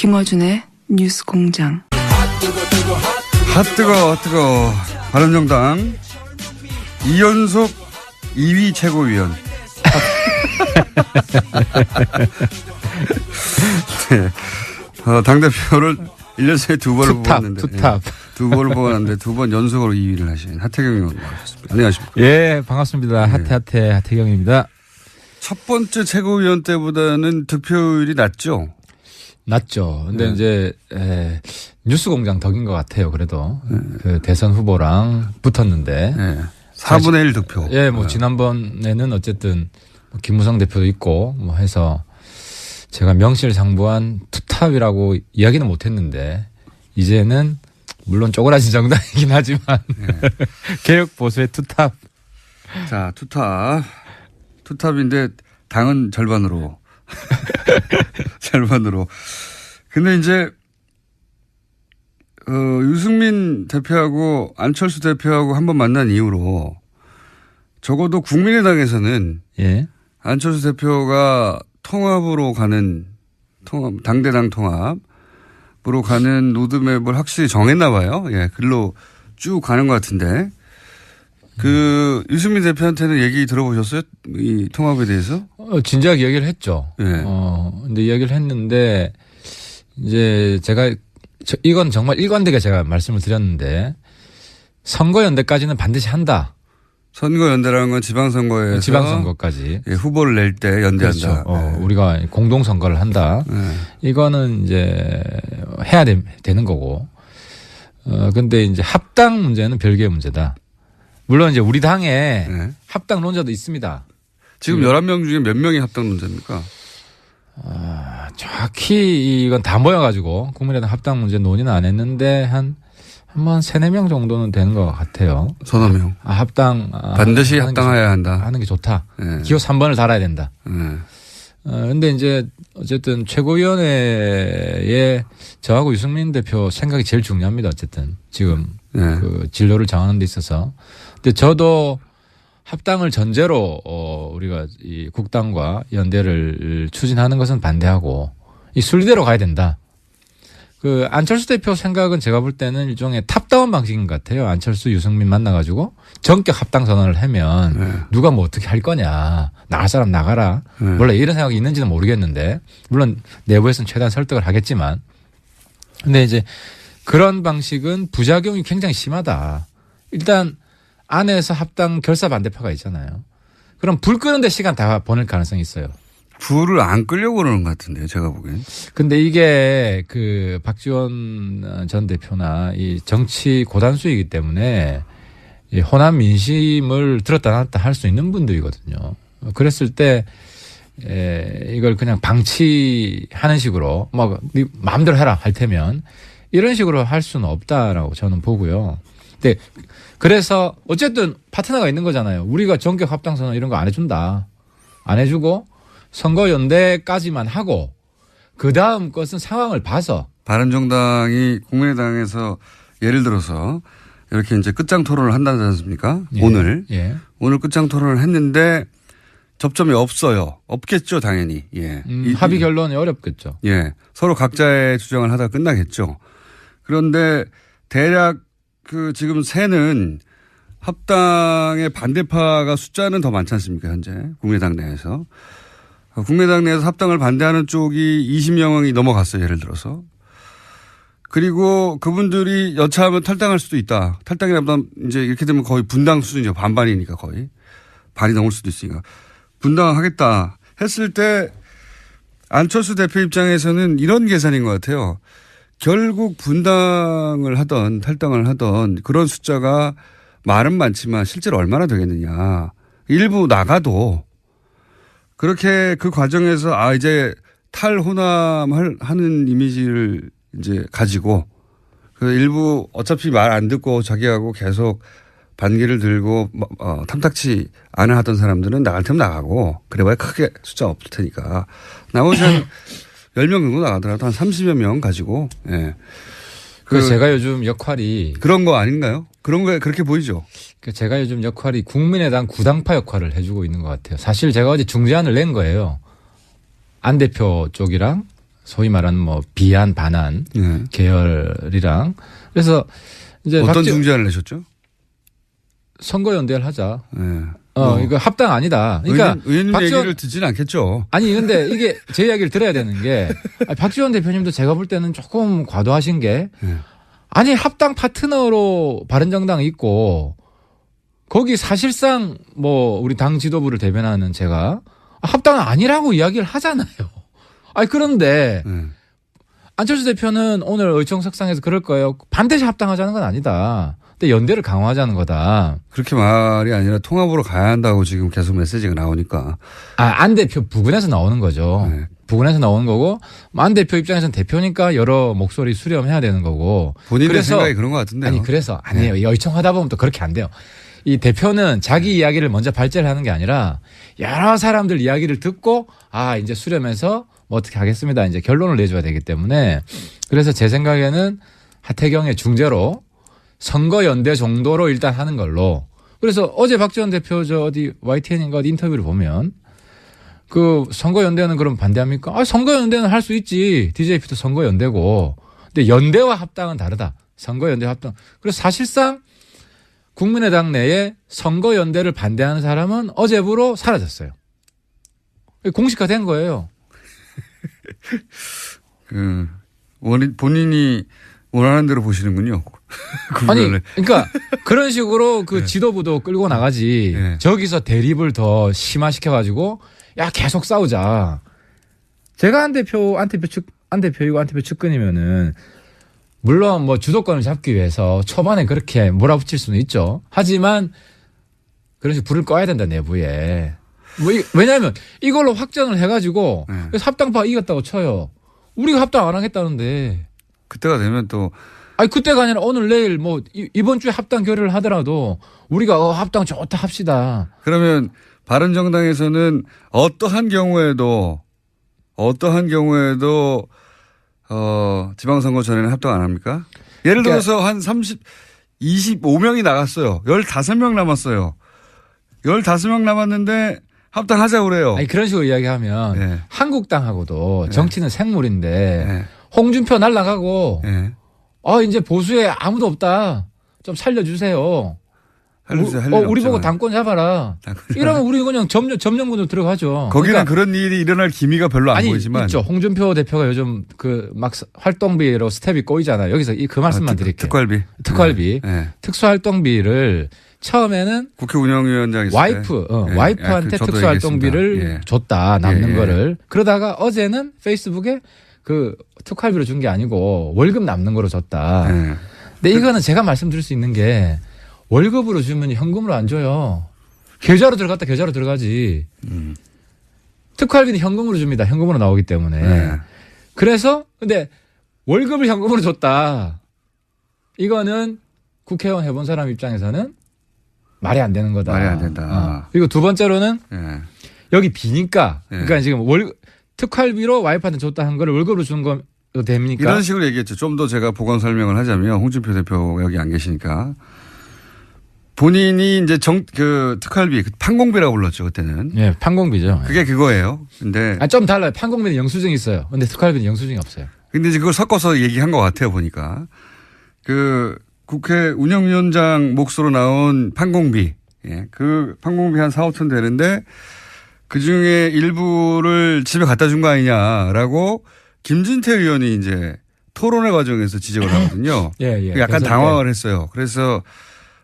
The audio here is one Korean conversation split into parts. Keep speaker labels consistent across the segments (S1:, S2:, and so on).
S1: 김어준의 뉴스공장.
S2: 핫뜨거 바른정당 이연속 2위 최고위원. 네. 당대표를 1년 새에 두 번을 뽑았는데.
S3: 투탑.
S2: 두 번을 뽑았는데 두 번 연속으로 2위를 하신 하태경 의원 나오셨습니다. 안녕하십니까.
S3: 예, 반갑습니다. 네. 하태경입니다.
S2: 첫 번째 최고위원 때보다는 득표율이 낮죠?
S3: 낮죠. 근데 이제 뉴스공장 덕인 것 같아요. 그래도 그 대선 후보랑 붙었는데.
S2: 4분의 1 득표.
S3: 예, 뭐 지난번에는 어쨌든 김무성 대표도 있고 뭐 해서 제가 명실상부한 투탑이라고 이야기는 못했는데 이제는 물론 쪼그라진 정당이긴 하지만 개혁 보수의 투탑.
S2: 자, 투탑인데 당은 절반으로. 절반으로. 근데 이제 유승민 대표하고 안철수 대표하고 한번 만난 이후로 적어도 국민의당에서는 안철수 대표가 통합으로 가는 당대당 통합으로 가는 로드맵을 확실히 정했나 봐요. 예, 글로 쭉 가는 것 같은데 그 유승민 대표한테는 얘기 들어보셨어요? 이 통합에 대해서?
S3: 진지하게 얘기를 했죠.
S2: 예.
S3: 근데 이야기를 했는데 이제 제가 이건 정말 일관되게 제가 말씀을 드렸는데 선거연대까지는 반드시 한다.
S2: 선거연대라는 건 지방선거에서
S3: 지방선거까지
S2: 후보를 낼 때 연대한다.
S3: 그렇죠. 우리가 공동선거를 한다. 이거는 이제 해야 되는 거고. 근데 이제 합당 문제는 별개의 문제다. 물론 이제 우리 당에 합당론자도 있습니다.
S2: 지금 11명 중에 몇 명이 합당론자입니까?
S3: 정확히 이건 다 모여가지고 국민의당 합당 문제 논의는 안 했는데 한 3-4명 정도는 되는 것 같아요.
S2: 서너 명.
S3: 합당.
S2: 반드시 합당해야 한다.
S3: 하는 게 좋다. 기호 3번을 달아야 된다. 근데 이제 어쨌든 최고위원회에 저하고 유승민 대표 생각이 제일 중요합니다. 어쨌든 지금 그 진로를 정하는 데 있어서. 근데 저도 합당을 전제로 우리가 이 국당과 연대를 추진하는 것은 반대하고 이 순리대로 가야 된다. 그 안철수 대표 생각은 제가 볼 때는 일종의 탑다운 방식인 것 같아요. 안철수, 유승민 만나가지고 전격 합당 선언을 하면 누가 뭐 어떻게 할 거냐. 나갈 사람 나가라. 원래 이런 생각이 있는지는 모르겠는데 물론 내부에서는 최대한 설득을 하겠지만 근데 이제 그런 방식은 부작용이 굉장히 심하다. 일단 안에서 합당 결사 반대파가 있잖아요. 그럼 불 끄는데 시간 다 보낼 가능성이 있어요.
S2: 불을 안 끌려고 그러는 것 같은데요. 제가 보기엔. 근데
S3: 이게 그 박지원 전 대표나 이 정치 고단수이기 때문에 이 호남 민심을 들었다 놨다 할 수 있는 분들이거든요. 그랬을 때 이걸 그냥 방치하는 식으로 막 네 마음대로 해라 할 테면 이런 식으로 할 수는 없다라고 저는 보고요. 근데 그래서 어쨌든 파트너가 있는 거잖아요. 우리가 전격 합당 선언 이런 거 안 해준다. 안 해주고 선거연대까지만 하고 그다음 것은 상황을 봐서.
S2: 바른정당이 국민의당에서 예를 들어서 이렇게 이제 끝장 토론을 한다지 않습니까? 오늘. 오늘 끝장 토론을 했는데 접점이 없어요. 없겠죠, 당연히.
S3: 합의 결론이 어렵겠죠.
S2: 서로 각자의 주장을 하다가 끝나겠죠. 그런데 대략 그 지금 새는 합당의 반대파가 숫자는 더 많지 않습니까, 현재 국민의당 내에서. 국민의당 내에서 합당을 반대하는 쪽이 20명이 넘어갔어요. 예를 들어서. 그리고 그분들이 여차하면 탈당할 수도 있다. 탈당이라면 이제 이렇게 되면 거의 분당 수준이죠. 반반이니까 거의. 반이 넘을 수도 있으니까. 분당하겠다 했을 때 안철수 대표 입장에서는 이런 계산인 것 같아요. 결국 분당을 하던 탈당을 하던 그런 숫자가 말은 많지만 실제로 얼마나 되겠느냐. 일부 나가도 그렇게 그 과정에서 이제 탈호남하는 이미지를 이제 가지고 그 일부 어차피 말 안 듣고 자기하고 계속 반기를 들고 탐탁치 않아 하던 사람들은 나갈 테면 나가고 그래봐야 크게 숫자 없을 테니까 나머지 한 10명 정도 나가더라도 한 30여 명 가지고
S3: 그래서 제가 요즘 역할이
S2: 그런 거 아닌가요? 그런 거에 그렇게 보이죠.
S3: 제가 요즘 역할이 국민의당 구당파 역할을 해주고 있는 것 같아요. 사실 제가 어제 중재안을 낸 거예요. 안 대표 쪽이랑 소위 말하는 뭐 비한 반한
S2: 네.
S3: 계열이랑 그래서 이제
S2: 어떤 중재안을 내셨죠?
S3: 선거연대를 하자.
S2: 네.
S3: 이거 합당 아니다. 그러니까
S2: 의원님 얘기를 듣지는 않겠죠.
S3: 아니 근데 이게 제 이야기를 들어야 되는 게 박지원 대표님도 제가 볼 때는 조금 과도하신 게
S2: 네.
S3: 아니 합당 파트너로 바른정당 있고 거기 사실상 뭐 우리 당 지도부를 대변하는 제가 합당은 아니라고 이야기를 하잖아요. 아니 그런데 안철수 대표는 오늘 의총석상에서 그럴 거예요. 반드시 합당하자는 건 아니다. 근데 연대를 강화하자는 거다.
S2: 그렇게 말이 아니라 통합으로 가야 한다고 지금 계속 메시지가 나오니까.
S3: 안 대표 부근에서 나오는 거죠.
S2: 네.
S3: 부근에서 나오는 거고 안 대표 입장에서는 대표니까 여러 목소리 수렴해야 되는 거고.
S2: 본인의 생각이 그런 것 같은데요.
S3: 아니 그래서 아니에요. 의총하다 보면 또 그렇게 안 돼요. 이 대표는 자기 이야기를 먼저 발제를 하는 게 아니라 여러 사람들 이야기를 듣고 이제 수렴해서 뭐 어떻게 하겠습니다. 이제 결론을 내줘야 되기 때문에 그래서 제 생각에는 하태경의 중재로 선거연대 정도로 일단 하는 걸로. 그래서 어제 박지원 대표 어디 YTN인가 어디 인터뷰를 보면 그 선거연대는 그럼 반대합니까? 선거연대는 할 수 있지. DJP도 선거연대고. 근데 연대와 합당은 다르다. 선거연대 합당. 그래서 사실상 국민의당 내에 선거연대를 반대하는 사람은 어제부로 사라졌어요. 공식화된 거예요.
S2: 본인이 원하는 대로 보시는군요.
S3: 아니, 그러니까 그런 식으로 그 지도부도 끌고 나가지. 저기서 대립을 더 심화시켜가지고 야 계속 싸우자. 제가 안 대표이고 안 대표 측근이면은 물론 뭐 주도권을 잡기 위해서 초반에 그렇게 몰아붙일 수는 있죠. 하지만 그런 식으로 불을 꺼야 된다 내부에. 왜냐하면 이걸로 확정을 해가지고 그래서 합당파 이겼다고 쳐요. 우리가 합당 안 하겠다는데.
S2: 그때가 되면 또.
S3: 그때가 아니라 오늘 내일 뭐 이번 주에 합당 결의를 하더라도 우리가 합당 좋다 합시다.
S2: 그러면 바른정당에서는 어떠한 경우에도 지방선거 전에는 합당 안 합니까? 예를 들어서 한 25명이 나갔어요. 15명 남았어요. 15명 남았는데 합당하자고 그래요.
S3: 그런 식으로 이야기하면 한국당하고도 정치는 생물인데 홍준표 날라가고 이제 보수에 아무도 없다. 좀 살려주세요. 우리 보고 당권 잡아라. 이러면 우리 그냥 점령군으로 들어가죠.
S2: 거기는 그러니까 그런 일이 일어날 기미가 별로 안 보이지만.
S3: 있죠. 홍준표 대표가 요즘 막 활동비로 스텝이 꼬이잖아요. 여기서 그 말씀만 드릴게요. 특활비. 특수활동비를 처음에는
S2: 국회 운영위원장 있을
S3: 와이프한테 특수활동비를 줬다. 남는 거를. 그러다가 어제는 페이스북에 그 특활비로 준 게 아니고 월급 남는 거로 줬다. 근데 이거는 제가 말씀드릴 수 있는 게 월급으로 주면 현금으로 안 줘요. 계좌로 들어갔다 계좌로 들어가지. 특활비는 현금으로 줍니다. 현금으로 나오기 때문에. 그래서 근데 월급을 현금으로 줬다. 이거는 국회의원 해본 사람 입장에서는 말이 안 되는 거다.
S2: 말이 안 된다.
S3: 그리고 두 번째로는 여기 비니까. 그러니까 지금 특활비로 와이프한테 줬다 한 거를 월급으로 준 거 됩니까?
S2: 이런 식으로 얘기했죠. 좀 더 제가 보강 설명을 하자면 홍준표 대표 여기 안 계시니까 본인이 이제 특활비 판공비라고 불렀죠 그때는.
S3: 판공비죠.
S2: 그게 그거예요. 근데
S3: 좀 달라요. 판공비는 영수증이 있어요. 근데 특활비는 영수증이 없어요.
S2: 근데 이제 그걸 섞어서 얘기한 것 같아요 보니까 국회 운영위원장 몫으로 나온 판공비, 그 판공비 한 4, 5천 되는데 그 중에 일부를 집에 갖다 준 거 아니냐라고 김진태 의원이 이제 토론회 과정에서 지적을 하거든요. 약간 당황을 했어요. 그래서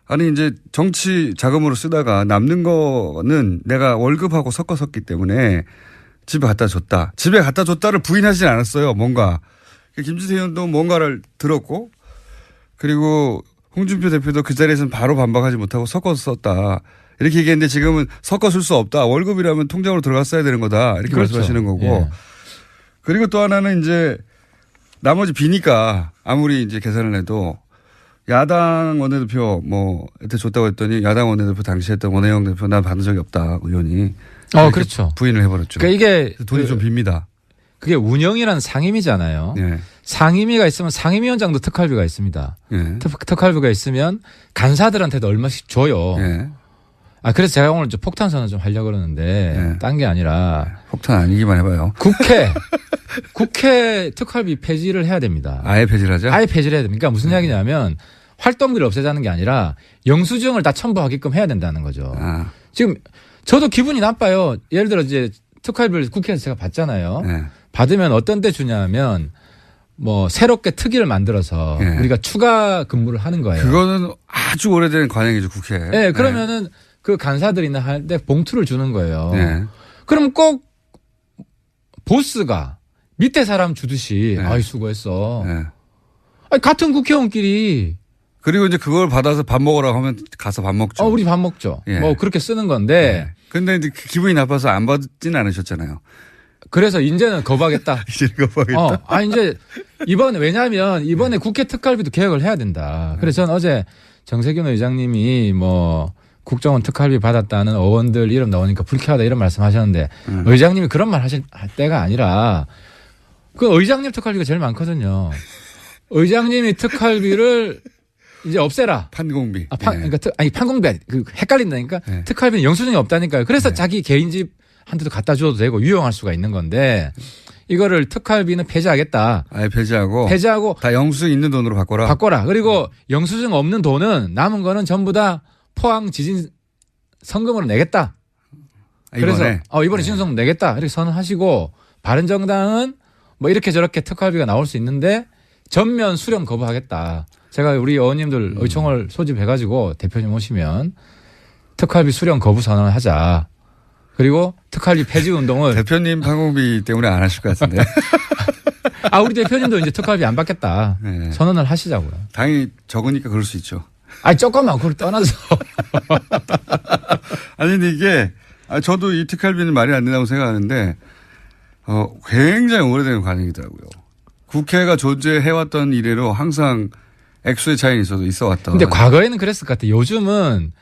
S2: 아니 이제 정치 자금으로 쓰다가 남는 거는 내가 월급하고 섞어 썼기 때문에 집에 갖다 줬다. 집에 갖다 줬다를 부인하진 않았어요. 뭔가. 김진태 의원도 뭔가를 들었고 그리고 홍준표 대표도 그 자리에서는 바로 반박하지 못하고 섞어서 썼다. 이렇게 얘기했는데 지금은 섞어 쓸 수 없다. 월급이라면 통장으로 들어갔어야 되는 거다. 이렇게 말씀하시는 거고. 그리고 또 하나는 이제 나머지 비니까 아무리 이제 계산을 해도 야당 원내대표 이때 줬다고 했더니 야당 원내대표 당시 했던 원혜영 대표 난 받은 적이 없다. 의원이.
S3: 그렇죠.
S2: 부인을 해버렸죠.
S3: 그러니까 이게
S2: 돈이 좀 빕니다.
S3: 그게 운영이라는 상임위잖아요. 상임위가 있으면 상임위원장도 특활비가 있습니다. 특활비가 있으면 간사들한테도 얼마씩 줘요. 그래서 제가 오늘 폭탄 선언 좀 하려고 그러는데
S2: 네.
S3: 딴 게 아니라
S2: 폭탄 아니기만 해봐요.
S3: 국회 특활비 폐지를 해야 됩니다.
S2: 아예 폐지를 하자?
S3: 아예 폐지를 해야 됩니다. 그러니까 무슨 이야기냐면 활동비를 없애자는 게 아니라 영수증을 다 첨부하게끔 해야 된다는 거죠. 지금 저도 기분이 나빠요. 예를 들어 이제 특활비를 국회에서 제가 받잖아요.
S2: 네.
S3: 받으면 어떤 때 주냐면 뭐 새롭게 특위를 만들어서
S2: 네.
S3: 우리가 추가 근무를 하는 거예요.
S2: 그거는 아주 오래된 관행이죠, 국회.
S3: 네, 그러면은 그 간사들이나 할 때 봉투를 주는 거예요.
S2: 네.
S3: 그럼 꼭 보스가 밑에 사람 주듯이
S2: 네.
S3: 아이 수고했어.
S2: 네.
S3: 아니, 같은 국회의원끼리
S2: 그리고 이제 그걸 받아서 밥 먹으라고 하면 가서 밥 먹죠.
S3: 우리 밥 먹죠.
S2: 예.
S3: 뭐 그렇게 쓰는 건데.
S2: 네. 근데 이제 기분이 나빠서 안 받지는 않으셨잖아요.
S3: 그래서 이제는 거부하겠다.
S2: 이제 거부하겠다.
S3: 이제 왜냐하면 이번에 국회 특활비도 개혁을 해야 된다. 그래서 저는 어제 정세균 의장님이 뭐 국정원 특활비 받았다는 의원들 이름 나오니까 불쾌하다 이런 말씀 하셨는데 의장님이 그런 말 하실 때가 아니라 그 의장님 특활비가 제일 많거든요. 의장님이 특활비를 이제 없애라.
S2: 판공비.
S3: 그러니까 판공비 헷갈린다니까.
S2: 네.
S3: 특활비는 영수증이 없다니까요. 그래서 자기 개인 집한테도 갖다 줘도 되고 유용할 수가 있는 건데 이거를 특활비는 폐지하겠다.
S2: 아예 폐지하고 다 영수증 있는 돈으로 바꿔라.
S3: 그리고 영수증 없는 돈은 남은 거는 전부 다 포항 지진 성금으로 내겠다. 그래서 이번에 지진성금 내겠다. 이렇게 선언하시고 바른정당은 뭐 이렇게 저렇게 특활비가 나올 수 있는데 전면 수령 거부하겠다. 제가 우리 의원님들 의총을 소집해가지고 대표님 오시면 특활비 수령 거부 선언을 하자. 그리고 특활비 폐지 운동을
S2: 대표님 판공비 때문에 안 하실 것 같은데.
S3: 우리 대표님도 이제 특활비 안 받겠다.
S2: 네.
S3: 선언을 하시자고요.
S2: 당연히 적으니까 그럴 수 있죠.
S3: 조금만 그걸 떠나서.
S2: 아니 근데 이게 저도 이 특활비는 말이 안 된다고 생각하는데 굉장히 오래된 관행이더라고요. 국회가 존재해왔던 이래로 항상 액수의 차이는 있어 왔던.
S3: 근데 과거에는 그랬을 것 같아요. 요즘은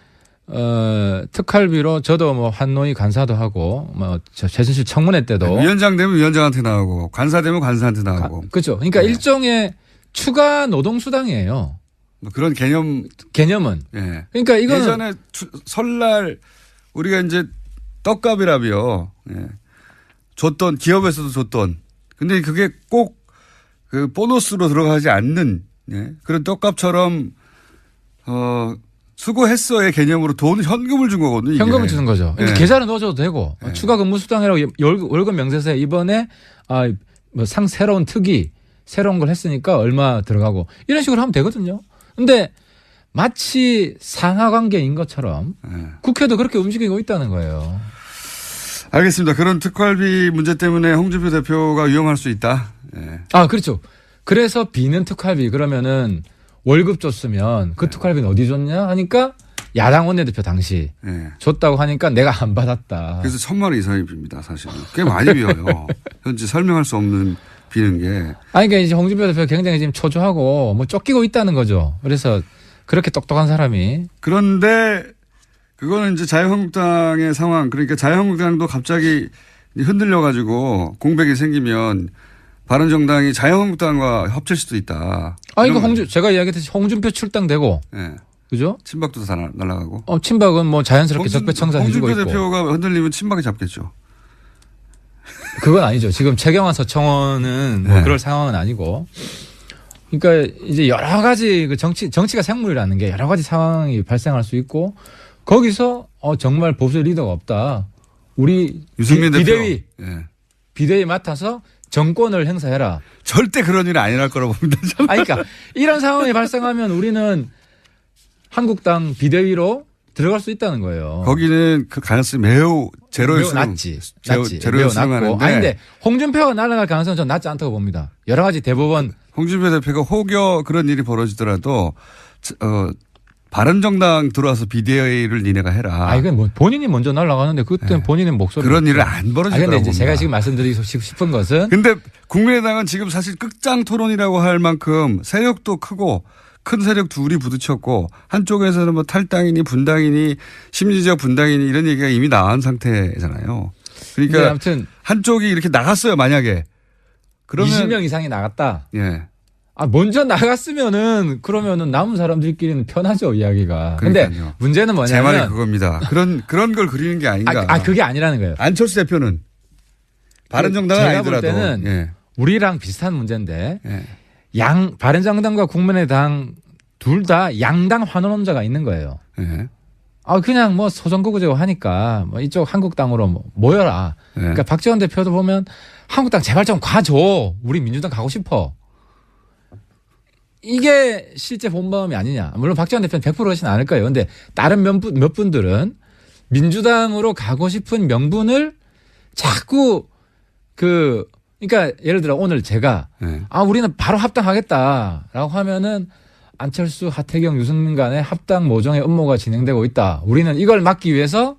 S3: 특활비로 저도 뭐 한노위 간사도 하고 뭐 최순실 청문회 때도
S2: 위원장 되면 위원장한테 나오고 간사 되면 간사한테 나오고.
S3: 그렇죠. 그러니까 일종의 추가 노동수당이에요.
S2: 뭐 그런
S3: 개념은.
S2: 예.
S3: 그러니까 이거는
S2: 예전에 설날 우리가 이제 떡값이라며 줬던 기업에서도 줬던. 근데 그게 꼭 그 보너스로 들어가지 않는 그런 떡값처럼 수고했어의 개념으로 현금을 준 거거든요. 이게.
S3: 현금을 주는 거죠. 그러니까 계좌를 넣어줘도 되고 추가 근무수당이라고 월급 명세서에 이번에 새로운 특위 새로운 걸 했으니까 얼마 들어가고 이런 식으로 하면 되거든요. 근데 마치 상하관계인 것처럼 국회도 그렇게 움직이고 있다는 거예요.
S2: 알겠습니다. 그런 특활비 문제 때문에 홍준표 대표가 위험할 수 있다. 네.
S3: 그렇죠. 그래서 비는 특활비 그러면은 월급 줬으면 그 특활비는 어디 줬냐 하니까 야당 원내대표 당시 줬다고 하니까 내가 안 받았다.
S2: 그래서 1,000만 원 이상이 빕니다. 사실은. 꽤 많이 비어요. 현재 설명할 수 없는 비는 게.
S3: 그러니까 이제 홍준표 대표 굉장히 지금 초조하고 뭐 쫓기고 있다는 거죠. 그래서 그렇게 똑똑한 사람이.
S2: 그런데 그거는 이제 자유한국당의 상황. 그러니까 자유한국당도 갑자기 흔들려 가지고 공백이 생기면 바른정당이 자유한국당과 합칠 수도 있다.
S3: 이거 제가 이야기했듯이 홍준표 출당되고. 그죠?
S2: 친박도 다 날아가고.
S3: 친박은 뭐 자연스럽게 적폐청산 해주고 있고.
S2: 홍준표 대표가 흔들리면 친박이 잡겠죠.
S3: 그건 아니죠. 지금 최경환 서청원은 뭐 그럴 상황은 아니고. 그러니까 이제 여러 가지 정치가 생물이라는 게 여러 가지 상황이 발생할 수 있고 거기서 정말 보수 리더가 없다. 우리
S2: 유승민
S3: 비대위 비대위 맡아서 정권을 행사해라.
S2: 절대 그런 일은 안 일어날 거라고 봅니다.
S3: 그러니까 이런 상황이 발생하면 우리는 한국당 비대위로 들어갈 수 있다는 거예요.
S2: 거기는 그 가능성이 매우 제로일
S3: 매우 낮지.
S2: 제로일 수능하는데.
S3: 근데 홍준표가 날아갈 가능성은 전 낮지 않다고 봅니다. 여러 가지 대법원.
S2: 홍준표 대표가 혹여 그런 일이 벌어지더라도 바른정당 들어와서 비대위를 니네가 해라.
S3: 이건 뭐 본인이 먼저 날아가는데 그때는 본인의 목소리.
S2: 그런 일은 안 벌어질 거라고
S3: 봅니다. 제가 지금 말씀드리고 싶은 것은.
S2: 근데 국민의당은 지금 사실 끝장 토론이라고 할 만큼 세력도 크고 큰 세력 둘이 부딪혔고 한쪽에서는 뭐 탈당이니 분당이니 심리적 분당이니 이런 얘기가 이미 나온 상태잖아요. 그러니까
S3: 아무튼
S2: 한쪽이 이렇게 나갔어요. 만약에. 그러면
S3: 20명 이상이 나갔다.
S2: 예.
S3: 먼저 나갔으면은 그러면은 남은 사람들끼리는 편하죠, 이야기가. 근데 문제는 뭐냐면.
S2: 제 말이 그겁니다. 그런 걸 그리는 게 아닌가.
S3: 그게 아니라는 거예요.
S2: 안철수 대표는 바른정당은
S3: 제가
S2: 아니더라도.
S3: 볼 때는
S2: 예.
S3: 우리랑 비슷한 문제인데
S2: 예.
S3: 바른정당과 국민의당 둘 다 양당 환원론자가 있는 거예요.
S2: 예.
S3: 그냥 뭐 소선거구제고 하니까 뭐 이쪽 한국당으로 모여라.
S2: 예.
S3: 그러니까 박지원 대표도 보면 한국당 제발 좀 가줘. 우리 민주당 가고 싶어. 이게 실제 본마음이 아니냐. 물론 박지원 대표는 100% 그러진 않을 거예요. 근데 다른 몇 분들은 민주당으로 가고 싶은 명분을 자꾸 그러니까 예를 들어 오늘 제가 우리는 바로 합당하겠다라고 하면은 안철수, 하태경, 유승민 간의 합당 모종의 음모가 진행되고 있다. 우리는 이걸 막기 위해서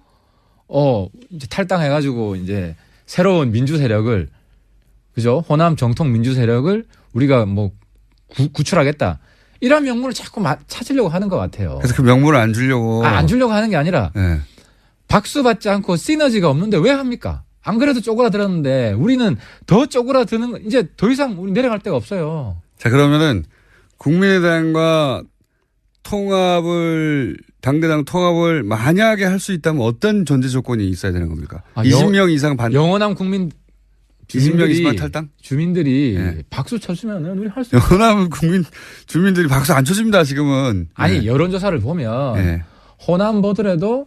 S3: 이제 탈당해가지고 이제 새로운 민주 세력을 그죠? 호남 정통 민주 세력을 우리가 뭐 구출하겠다. 이런 명분을 자꾸 찾으려고 하는 것 같아요.
S2: 그래서 그 명분을 안 주려고.
S3: 안 주려고 하는 게 아니라
S2: 네.
S3: 박수 받지 않고 시너지가 없는데 왜 합니까? 안 그래도 쪼그라들었는데 우리는 더 쪼그라드는 이제 더 이상 우리 내려갈 데가 없어요.
S2: 자, 그러면은 국민의당과 당대당 통합을 만약에 할 수 있다면 어떤 전제 조건이 있어야 되는 겁니까? 20명 이상
S3: 영원한 국민
S2: 20명 이상 탈당?
S3: 주민들이
S2: 네.
S3: 박수 쳐주면 우리 할 수 있어요.
S2: 영원한 주민들이 박수 안 쳐줍니다, 지금은.
S3: 아니, 여론조사를 보면
S2: 네.
S3: 호남 보더라도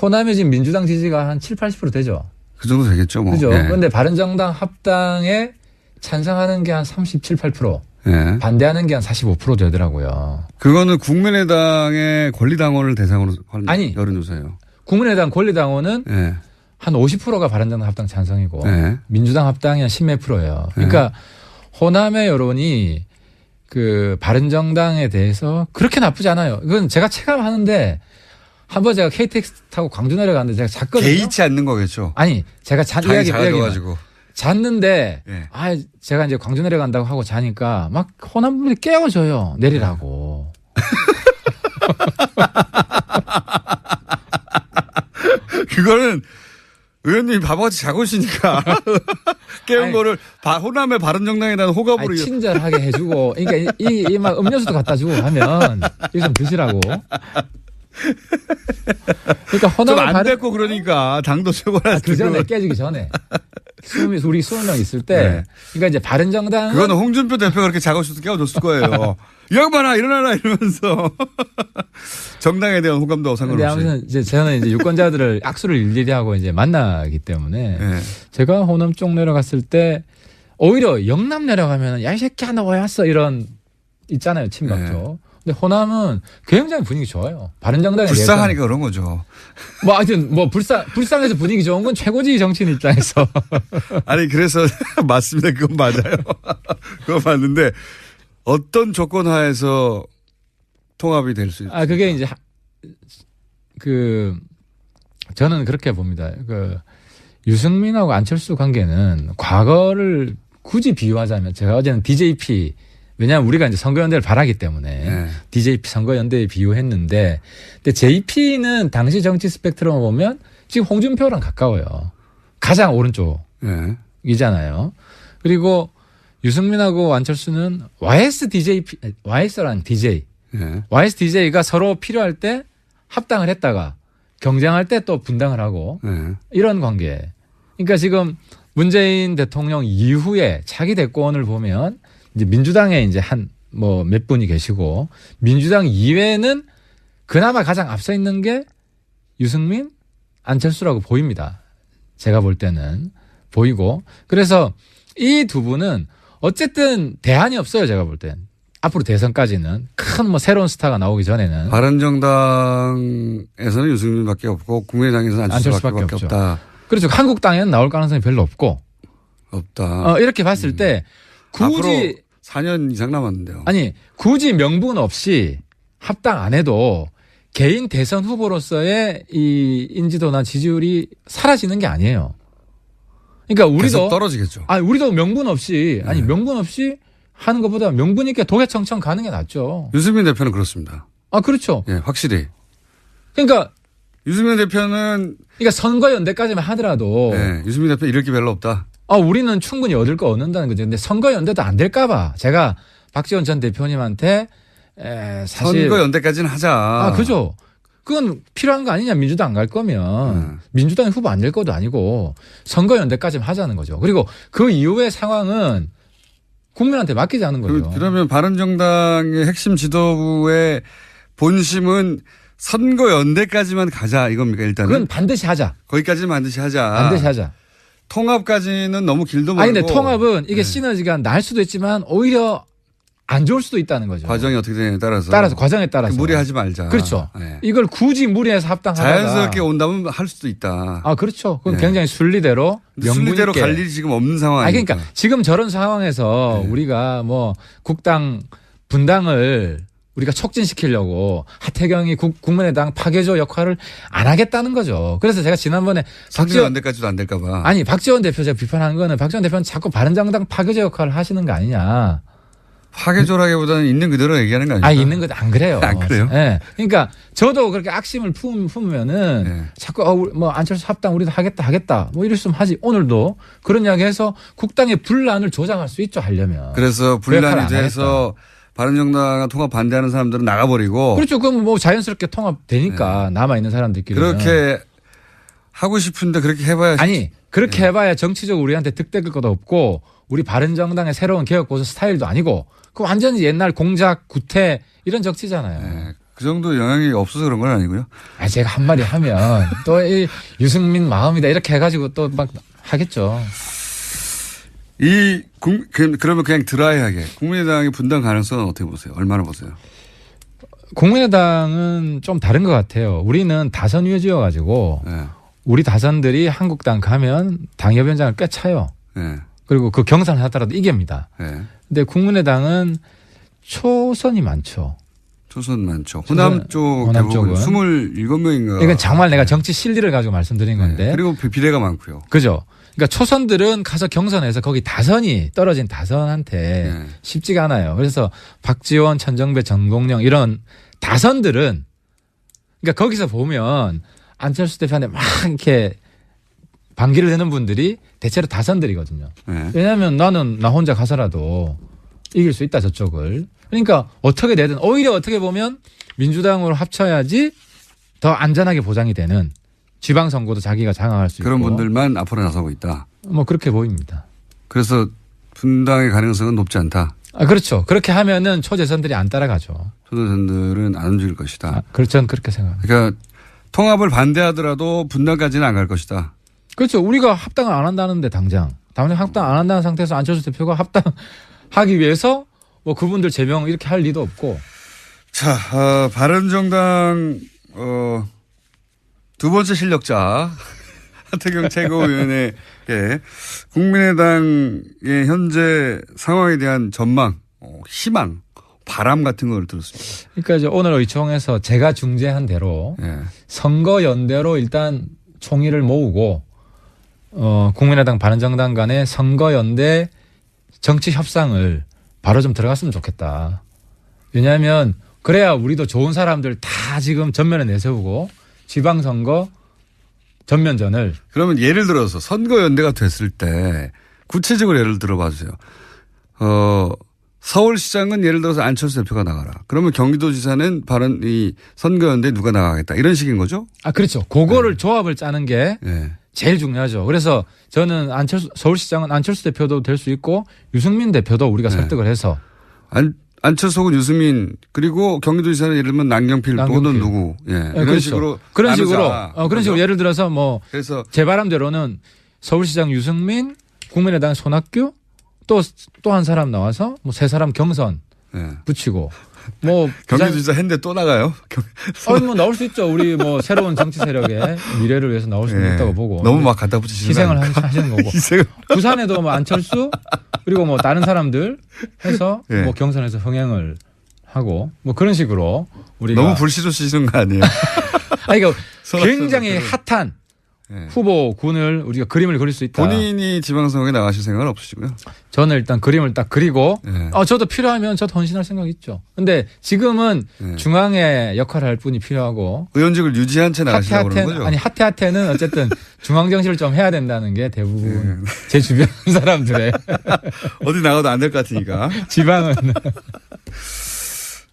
S3: 호남의 지금 민주당 지지가 한 7, 80% 되죠.
S2: 그 정도 되겠죠, 뭐.
S3: 그죠.
S2: 네.
S3: 그런데 바른정당 합당에 찬성하는 게 한 37, 8%.
S2: 네.
S3: 반대하는 게 한 45% 되더라고요.
S2: 그거는 국민의당의 권리당원을 대상으로 한 여론조사예요.
S3: 국민의당 권리당원은
S2: 네.
S3: 한 50%가 바른정당 합당 찬성이고
S2: 네.
S3: 민주당 합당이 한 10몇 %예요. 그러니까 호남의 여론이 그 바른정당에 대해서 그렇게 나쁘지 않아요. 이건 제가 체감하는데 한번 제가 KTX 타고 광주 내려갔는데 제가 잤거든요.
S2: 개의치 않는 거겠죠.
S3: 아니 제가 이야기만 잤는데
S2: 네.
S3: 제가 이제 광주 내려간다고 하고 자니까 막 호남 분들이 깨워줘요. 내리라고.
S2: 그거는 의원님이 바보같이 자고 있으니까 깨운 거를 호남의 바른정당에 대한 호감으로.
S3: 친절하게 해주고 그러니까 이 막 음료수도 갖다 주고 하면 이거 좀 드시라고. 그러니까 호남을
S2: 안 됐고 그러니까 당도 최고라.
S3: 그 전에 깨지기 전에 우리 20명 있을 때
S2: 네.
S3: 그러니까 이제 바른정당
S2: 그거는 홍준표 대표가 그렇게 자고 있어서 깨워줬을 거예요. 이 양반아 일어나라 이러면서 정당에 대한 호감도 상관없이.
S3: 아무튼 이제 저는 이제 유권자들을 악수를 일일이 하고 이제 만나기 때문에
S2: 네.
S3: 제가 호남 쪽 내려갔을 때 오히려 영남 내려가면 야 이 새끼야 너 왜 왔어 이런 있잖아요 친박도.
S2: 네.
S3: 근데 호남은 굉장히 분위기 좋아요. 바른정당에
S2: 불쌍하니까 그런 거죠.
S3: 뭐 하여튼 뭐 불쌍해서 분위기 좋은 건 최고지 정치인 입장에서.
S2: 아니 그래서 맞습니다. 그건 맞아요. 그건 맞는데 어떤 조건 하에서 통합이 될 수 있어요?
S3: 그게 이제 저는 그렇게 봅니다. 유승민하고 안철수 관계는 과거를 굳이 비유하자면 제가 어제는 DJP 왜냐하면 우리가 이제 선거연대를 바라기 때문에 DJP 선거연대에 비유했는데 근데 JP는 당시 정치 스펙트럼을 보면 지금 홍준표랑 가까워요. 가장 오른쪽이잖아요. 그리고 유승민하고 안철수는 YS라는 DJ. YSDJ가 서로 필요할 때 합당을 했다가 경쟁할 때 또 분당을 하고 이런 관계. 그러니까 지금 문재인 대통령 이후에 차기 대권을 보면 이제 민주당에 이제 몇 분이 계시고 민주당 이외에는 그나마 가장 앞서 있는 게 유승민, 안철수라고 보입니다. 제가 볼 때는 보이고 그래서 이 두 분은 어쨌든 대안이 없어요. 제가 볼 땐. 앞으로 대선까지는 큰 새로운 스타가 나오기 전에는.
S2: 바른정당에서는 유승민밖에 없고 국민의당에서는 안철수밖에 없다.
S3: 그렇죠. 한국당에는 나올 가능성이 별로 없다. 이렇게 봤을 때 굳이
S2: 4년 이상 남았는데요.
S3: 아니 굳이 명분 없이 합당 안 해도 개인 대선 후보로서의 이 인지도나 지지율이 사라지는 게 아니에요. 그러니까 우리도
S2: 계속 떨어지겠죠.
S3: 우리도 명분 없이 명분 없이 하는 것보다 명분 있게 도개청청 가는 게 낫죠.
S2: 유승민 대표는 그렇습니다.
S3: 그렇죠.
S2: 예, 확실히.
S3: 그러니까
S2: 유승민 대표는
S3: 선거연대까지만 하더라도
S2: 유승민 대표 잃을 게 별로 없다.
S3: 우리는 충분히 얻을 거 얻는다는 거죠. 근데 선거연대도 안 될까 봐 제가 박지원 전 대표님한테 사실
S2: 선거연대까지는 하자.
S3: 그죠. 그건 필요한 거 아니냐. 민주당 안 갈 거면 민주당이 후보 안 될 것도 아니고 선거연대까지는 하자는 거죠. 그리고 그 이후의 상황은 국민한테 맡기자는 거죠.
S2: 그러면 바른정당의 핵심 지도부의 본심은 선거연대까지만 가자 이겁니까 일단은?
S3: 그건 반드시 하자.
S2: 거기까지는 반드시 하자.
S3: 반드시 하자.
S2: 통합까지는 너무 길도 멀고.
S3: 아니 근데 통합은 이게 시너지가 날 수도 있지만 오히려 안 좋을 수도 있다는 거죠.
S2: 과정이 어떻게 되냐에 따라서.
S3: 과정에 따라서.
S2: 무리하지 말자.
S3: 그렇죠.
S2: 네.
S3: 이걸 굳이 무리해서 합당하다가.
S2: 자연스럽게 온다면 할 수도 있다.
S3: 그렇죠. 그건 굉장히 순리대로
S2: 순리대로 갈 일이 지금 없는 상황이니까.
S3: 그러니까 지금 저런 상황에서 우리가 뭐 국당 분당을 우리가 촉진시키려고 하태경이 국민의당 파괴조 역할을 안 하겠다는 거죠. 그래서 제가 지난번에
S2: 선거연대까지도 안 될까 봐.
S3: 아니 박지원 대표 제가 비판한 거는 박지원 대표는 자꾸 바른정당 파괴조 역할을 하시는 거 아니냐.
S2: 파괴조라기보다는 있는 그대로 얘기하는 거 아닙니까?
S3: 있는 거 안 그래요.
S2: 안 그래요?
S3: 네. 그러니까 저도 그렇게 악심을 품으면은 자꾸 뭐 안철수 합당 우리도 하겠다 뭐 이랬으면 하지. 오늘도 그런 이야기해서 국당의 분란을 조장할 수 있죠 하려면.
S2: 그래서 분란이 돼서 바른정당과 통합 반대하는 사람들은 나가버리고.
S3: 그렇죠. 그럼 뭐 자연스럽게 통합되니까 남아 있는 사람들끼리.
S2: 그렇게 하고 싶은데 그렇게 해봐야.
S3: 그렇게 해봐야 정치적으로 우리한테 득될 것도 없고 우리 바른정당의 새로운 개혁보수 스타일도 아니고 그 완전히 옛날 공작 구태 이런 정치잖아요.
S2: 네. 그 정도 영향이 없어서 그런 건 아니고요.
S3: 제가 한마디 하면 또 이 유승민 마음이다 이렇게 해가지고 또 막 하겠죠.
S2: 그러면 그냥 드라이하게 국민의당의 분당 가능성은 어떻게 보세요? 얼마나 보세요?
S3: 국민의당은 좀 다른 것 같아요. 우리는 다선 위주여가지고 우리 다선들이 한국당 가면 당협위원장을 꽤 차요. 그리고 그 경선을 하더라도 이깁니다. 근데 국민의당은 초선이 많죠.
S2: 초선 많죠. 호남 쪽은 27명인가.
S3: 이건 정말 내가 정치 실리를 가지고 말씀드린 건데.
S2: 그리고 비례가 많고요.
S3: 그죠. 그러니까 초선들은 가서 경선에서 거기 다선이 떨어진 다선한테 쉽지가 않아요. 그래서 박지원, 천정배, 정동영 이런 다선들은 그러니까 거기서 보면 안철수 대표한테 막 이렇게 반기를 내는 분들이 대체로 다선들이거든요. 왜냐하면 나 혼자 가서라도 이길 수 있다 저쪽을. 그러니까 어떻게 되든 오히려 어떻게 보면 민주당으로 합쳐야지 더 안전하게 보장이 되는 지방선거도 자기가 장악할 수 있고.
S2: 그런 분들만 앞으로 나서고 있다.
S3: 뭐 그렇게 보입니다.
S2: 그래서 분당의 가능성은 높지 않다.
S3: 그렇죠. 그렇게 하면은 초재선들이 안 따라가죠.
S2: 초재선들은 안 움직일 것이다.
S3: 그렇죠. 저는 그렇게 생각합니다.
S2: 그러니까 통합을 반대하더라도 분당까지는 안 갈 것이다.
S3: 그렇죠. 우리가 합당을 안 한다는데 당장 합당 안 한다는 상태에서 안철수 대표가 합당하기 위해서 뭐 그분들 제명 이렇게 할 리도 없고.
S2: 자, 바른정당 두 번째 실력자 하태경 최고위원의 국민의당의 현재 상황에 대한 전망, 희망, 바람 같은 걸 들었습니다.
S3: 그러니까 이제 오늘 의총에서 제가 중재한 대로 선거연대로 일단 총의를 모으고 국민의당 바른정당 간의 선거연대 정치 협상을 바로 좀 들어갔으면 좋겠다. 왜냐하면 그래야 우리도 좋은 사람들 다 지금 전면에 내세우고 지방선거 전면전을.
S2: 그러면 예를 들어서 선거연대가 됐을 때 구체적으로 예를 들어봐 주세요. 서울시장은 예를 들어서 안철수 대표가 나가라. 그러면 경기도지사는 이 선거연대 누가 나가겠다. 이런 식인 거죠?
S3: 그렇죠. 그거를 조합을 짜는 게 제일 중요하죠. 그래서 저는 서울시장은 안철수 대표도 될 수 있고 유승민 대표도 우리가 설득을 해서.
S2: 안철수 혹은 유승민 그리고 경기도지사는 예를 들면 남경필 또는 누구. 이런
S3: 그렇죠.
S2: 식으로.
S3: 그런 식으로 예를 들어서 뭐
S2: 그래서
S3: 제 바람대로는 서울시장 유승민, 국민의당 손학규 또 한 사람 나와서 뭐 세 사람 경선 붙이고. 뭐
S2: 경기도지사 했는데 또 나가요?
S3: 뭐 나올 수 있죠. 우리 뭐 새로운 정치 세력의 미래를 위해서 나올 수 있다고 보고.
S2: 너무 막 갖다 붙이시는
S3: 희생을 하시는 거고. 부산에도 뭐 안철수 그리고 뭐 다른 사람들 해서 뭐 경선에서 흥행을 하고 뭐 그런 식으로 우리가.
S2: 너무 불시로 쓰시는 거 아니에요?
S3: 이거 굉장히 핫한
S2: 네.
S3: 후보군을 우리가 그림을 그릴 수 있다.
S2: 본인이 지방선거에 나가실 생각은 없으시고요?
S3: 저는 일단 그림을 딱 그리고
S2: 네.
S3: 저도 필요하면 저도 헌신할 생각이 있죠. 근데 지금은
S2: 네.
S3: 중앙의 역할을 할 분이 필요하고
S2: 의원직을 유지한 채 나가시려고 그러는 거죠?
S3: 아니 하태하태는 어쨌든 중앙 정치를 좀 해야 된다는 게 대부분 제 주변 사람들의
S2: 어디 나가도 안 될 것 같으니까.
S3: 지방은.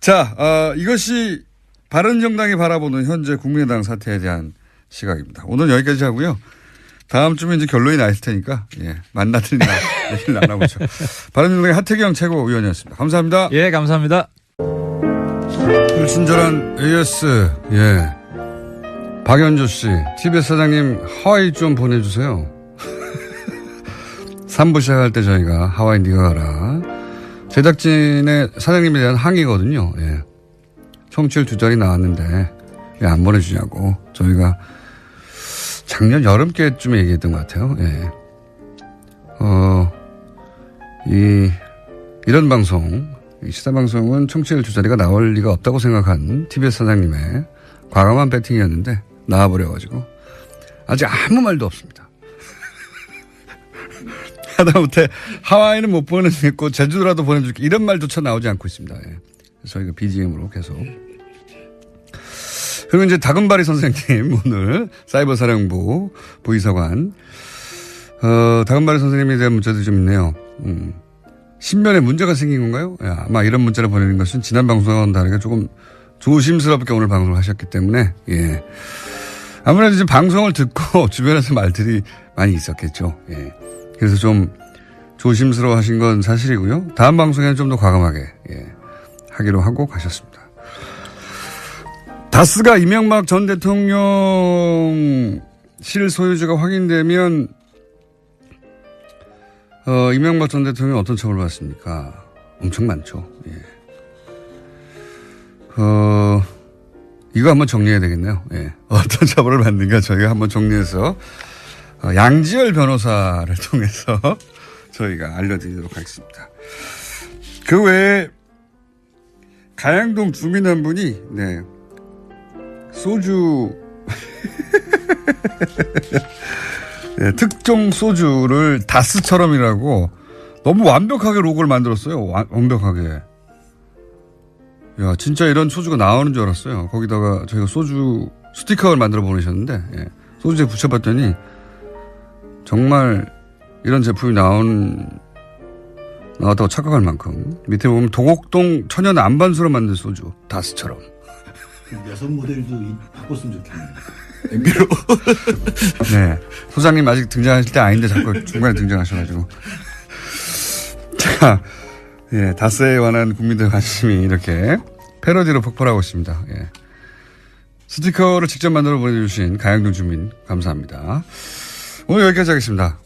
S2: 자, 이것이 바른정당이 바라보는 현재 국민의당 사태에 대한 시각입니다. 오늘 여기까지 하고요. 다음 주면 이제 결론이 나 있을 테니까 만나든지 얘기를 나눠보죠. 바른정당의 하태경 최고위원이었습니다. 감사합니다.
S3: 예, 감사합니다.
S2: 친절한 AS 박연조 씨, TBS 사장님 하와이 좀 보내주세요. 3부 시작할 때 저희가 하와이 네가 가라. 제작진의 사장님에 대한 항의거든요. 청취율 2자리 나왔는데 왜 안 보내주냐고 저희가 작년 여름께쯤에 얘기했던 것 같아요. 이런 방송, 이 시사방송은 청취율 2자리가 나올 리가 없다고 생각한 TBS 사장님의 과감한 배팅이었는데 나와버려가지고 아직 아무 말도 없습니다. 하다못해 하와이는 못 보내주겠고 제주도라도 보내줄게 이런 말조차 나오지 않고 있습니다. 저희가 BGM으로 계속. 그리고 이제 다금바리 선생님 오늘 사이버사령부 부의사관 다금바리 선생님에 대한 문자도 좀 있네요. 신변에 문제가 생긴 건가요? 아마 이런 문자를 보내는 것은 지난 방송과는 다르게 조금 조심스럽게 오늘 방송을 하셨기 때문에 아무래도 이제 방송을 듣고 주변에서 말들이 많이 있었겠죠. 그래서 좀 조심스러워 하신 건 사실이고요. 다음 방송에는 좀 더 과감하게 하기로 하고 가셨습니다. 다스가 이명박 전 대통령 실소유주가 확인되면 이명박 전 대통령이 어떤 처벌을 받습니까? 엄청 많죠. 이거 한번 정리해야 되겠네요. 어떤 처벌을 받는가 저희가 한번 정리해서 양지열 변호사를 통해서 저희가 알려드리도록 하겠습니다. 그 외에 가양동 주민 한 분이 소주 특종 소주를 다스처럼이라고 너무 완벽하게 로고를 만들었어요. 완벽하게. 야, 진짜 이런 소주가 나오는 줄 알았어요. 거기다가 저희가 소주 스티커를 만들어 보내셨는데 소주에 붙여봤더니 정말 이런 제품이 나왔다고 착각할 만큼 밑에 보면 도곡동 천연 안반수로 만든 소주 다스처럼.
S4: 여성 모델도 바꿨으면 좋겠네요.
S2: MB로. 소장님 아직 등장하실 때 아닌데 자꾸 중간에 등장하셔가지고. 자, 다스에 관한 국민들의 관심이 이렇게 패러디로 폭발하고 있습니다. 스티커를 직접 만들어 보내주신 가양동 주민 감사합니다. 오늘 여기까지 하겠습니다.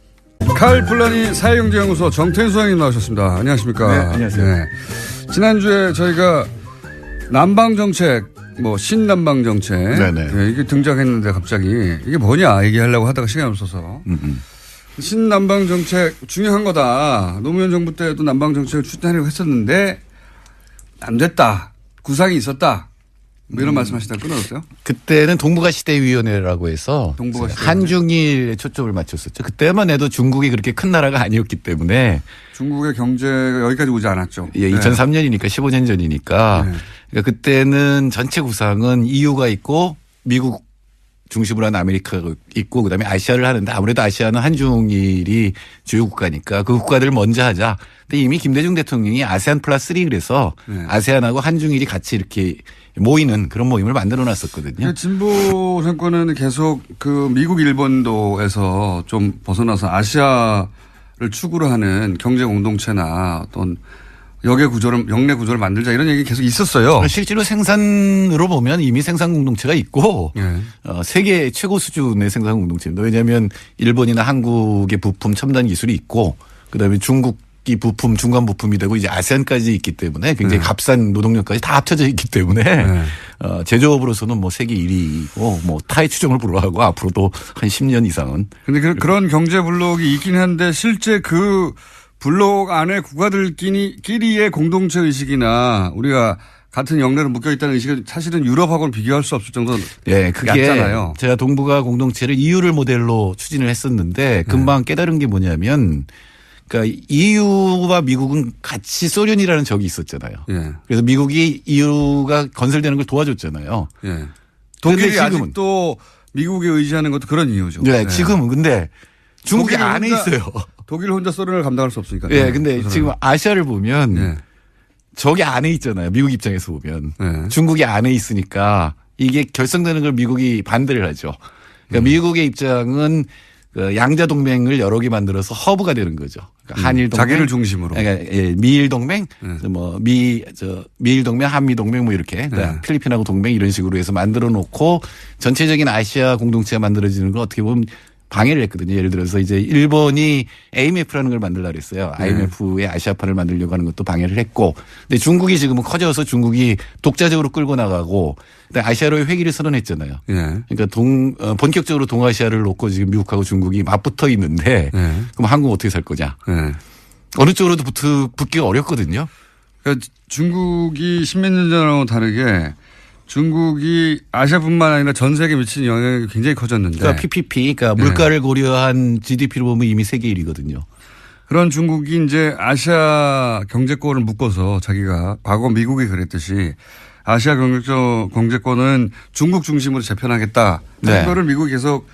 S2: 칼 플라니 사회경제연구소 정태인 소장님 나오셨습니다. 안녕하십니까?
S5: 네, 안녕하세요.
S2: 지난주에 저희가 남방정책, 신남방정책. 이게 등장했는데 갑자기 이게 뭐냐 얘기하려고 하다가 시간이 없어서. 신남방정책 중요한 거다. 노무현 정부 때도 남방정책을 추진하려고 했었는데 안 됐다. 구상이 있었다. 이런 말씀하시다가 끊어졌어요?
S5: 그때는 동북아시대위원회라고 해서 한중일에 초점을 맞췄었죠. 그때만 해도 중국이 그렇게 큰 나라가 아니었기 때문에.
S2: 중국의 경제가 여기까지 오지 않았죠.
S5: 2003년이니까 15년 전이니까. 그러니까 그때는 전체 구상은 EU가 있고 미국 중심으로 한 아메리카가 있고 그다음에 아시아를 하는데 아무래도 아시아는 한중일이 주요 국가니까 그 국가들을 먼저 하자. 근데 이미 김대중 대통령이 아세안 플러스 3 그래서 아세안하고 한중일이 같이 이렇게 모이는 그런 모임을 만들어 놨었거든요.
S2: 진보 정권은 계속 그 미국 일본도에서 좀 벗어나서 아시아를 축으로 하는 경제 공동체나 어떤 역내 구조를 만들자 이런 얘기 계속 있었어요.
S5: 실제로 생산으로 보면 이미 생산 공동체가 있고 세계 최고 수준의 생산 공동체입니다. 왜냐하면 일본이나 한국의 부품 첨단 기술이 있고 그다음에 중국이 부품 중간 부품이 되고 이제 아세안까지 있기 때문에 굉장히 값싼 노동력까지 다 합쳐져 있기 때문에 제조업으로서는 세계 1위고 타의 추종을 불허하고 앞으로도 한 10년 이상은.
S2: 그런데 그런 경제 블록이 있긴 한데 실제 그 블록 안에 국가들끼리의 공동체 의식이나 우리가 같은 영내로 묶여 있다는 의식은 사실은 유럽하고는 비교할 수 없을 정도로
S5: 네, 그게
S2: 얕잖아요.
S5: 제가 동북아 공동체를 EU를 모델로 추진을 했었는데 금방 깨달은 게 뭐냐면 그러니까 EU와 미국은 같이 소련이라는 적이 있었잖아요.
S2: 예.
S5: 그래서 미국이 EU가 건설되는 걸 도와줬잖아요.
S2: 예. 독일이 아직도 미국에 의지하는 것도 그런 이유죠.
S5: 네, 지금은 근데 중국이 안에 있어요.
S2: 독일 혼자 소련을 감당할 수 없으니까.
S5: 네, 근데 지금 아시아를 보면 저기 안에 있잖아요. 미국 입장에서 보면. 중국이 안에 있으니까 이게 결성되는 걸 미국이 반대를 하죠. 그러니까 미국의 입장은 그 양자 동맹을 여러 개 만들어서 허브가 되는 거죠. 그러니까 한일 동맹,
S2: 자기를 중심으로.
S5: 그러니까 미일 동맹, 뭐 미일 동맹, 한미 동맹 뭐 이렇게 필리핀하고 동맹 이런 식으로 해서 만들어 놓고 전체적인 아시아 공동체가 만들어지는 걸 어떻게 보면 방해를 했거든요. 예를 들어서 이제 일본이 AMF라는 걸 만들려고 그랬어요. IMF의 아시아판을 만들려고 하는 것도 방해를 했고. 근데 중국이 지금은 커져서 중국이 독자적으로 끌고 나가고 아시아로의 회기를 선언했잖아요. 그러니까 본격적으로 동아시아를 놓고 지금 미국하고 중국이 맞붙어 있는데 그럼 한국은 어떻게 살 거냐. 어느 쪽으로도 붙기가 어렵거든요.
S2: 그러니까 중국이 십몇 년 전하고 다르게 중국이 아시아뿐만 아니라 전 세계에 미치는 영향이 굉장히 커졌는데.
S5: 그러니까 PPP, 그러니까 물가를 고려한 GDP로 보면 이미 세계 1위거든요.
S2: 그런 중국이 이제 아시아 경제권을 묶어서 자기가 과거 미국이 그랬듯이 아시아 경제권은 중국 중심으로 재편하겠다. 그거를 미국이 계속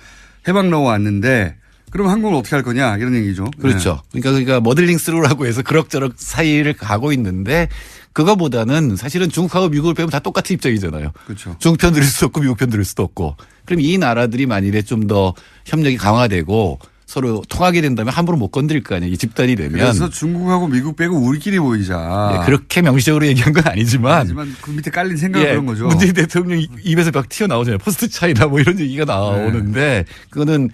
S2: 해방 넣어왔는데 그럼 한국은 어떻게 할 거냐 이런 얘기죠.
S5: 그렇죠. 그러니까 모델링 스루라고 해서 그럭저럭 사이를 가고 있는데 그거보다는 사실은 중국하고 미국을 빼면 다 똑같은 입장이잖아요.
S2: 그렇죠.
S5: 중국 편 들을 수도 없고 미국 편 들을 수도 없고. 그럼 이 나라들이 만일에 좀 더 협력이 강화되고 서로 통하게 된다면 함부로 못 건드릴 거 아니에요. 이 집단이 되면.
S2: 그래서 중국하고 미국 빼고 우리끼리 보이자.
S5: 네, 그렇게 명시적으로 얘기한 건 아니지만
S2: 그 밑에 깔린 생각은 그런 거죠.
S5: 문재인 대통령 입에서 막 튀어나오잖아요. 포스트 차이나 뭐 이런 얘기가 나오는데 그거는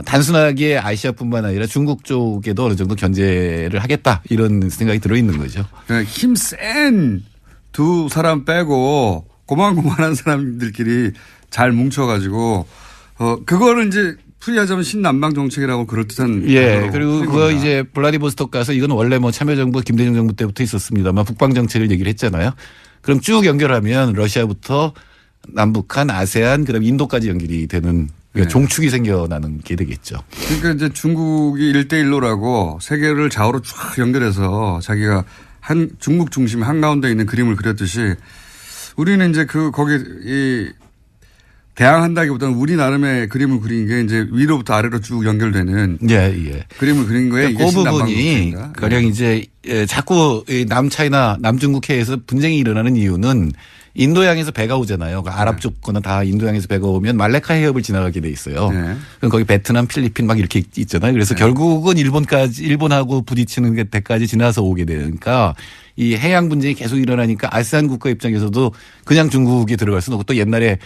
S5: 단순하게 아시아뿐만 아니라 중국 쪽에도 어느 정도 견제를 하겠다 이런 생각이 들어있는 거죠.
S2: 그러니까 힘 센 두 사람 빼고 고만고만한 사람들끼리 잘 뭉쳐가지고 그거를 이제 풀이하자면 신남방 정책이라고 그럴듯한.
S5: 예. 그리고 그거 이제 블라디보스톡 가서 이건 원래 뭐 참여정부 김대중 정부 때부터 있었습니다만 북방 정책을 얘기를 했잖아요. 그럼 쭉 연결하면 러시아부터 남북한 아세안 그다음 인도까지 연결이 되는 그러니까 종축이 생겨나는 게 되겠죠.
S2: 그러니까 이제 중국이 1대1로라고 세계를 좌우로 쫙 연결해서 자기가 중국 중심 한가운데 있는 그림을 그렸듯이 우리는 이제 거기 대항한다기보다는 우리 나름의 그림을 그린 게 이제 위로부터 아래로 쭉 연결되는 그림을 그린 거에
S5: 그러니까 그 부분이 가령 이제 자꾸 남차이나 남중국해에서 분쟁이 일어나는 이유는 인도양에서 배가 오잖아요. 그러니까 아랍 쪽거나 다 인도양에서 배가 오면 말레카 해협을 지나가게 돼 있어요. 그럼 거기 베트남, 필리핀 막 이렇게 있잖아요. 그래서 결국은 일본하고 부딪히는 데까지 지나서 오게 되니까 이 해양 분쟁이 계속 일어나니까 아세안 국가 입장에서도 그냥 중국이 들어갈 수는 없고 또 옛날에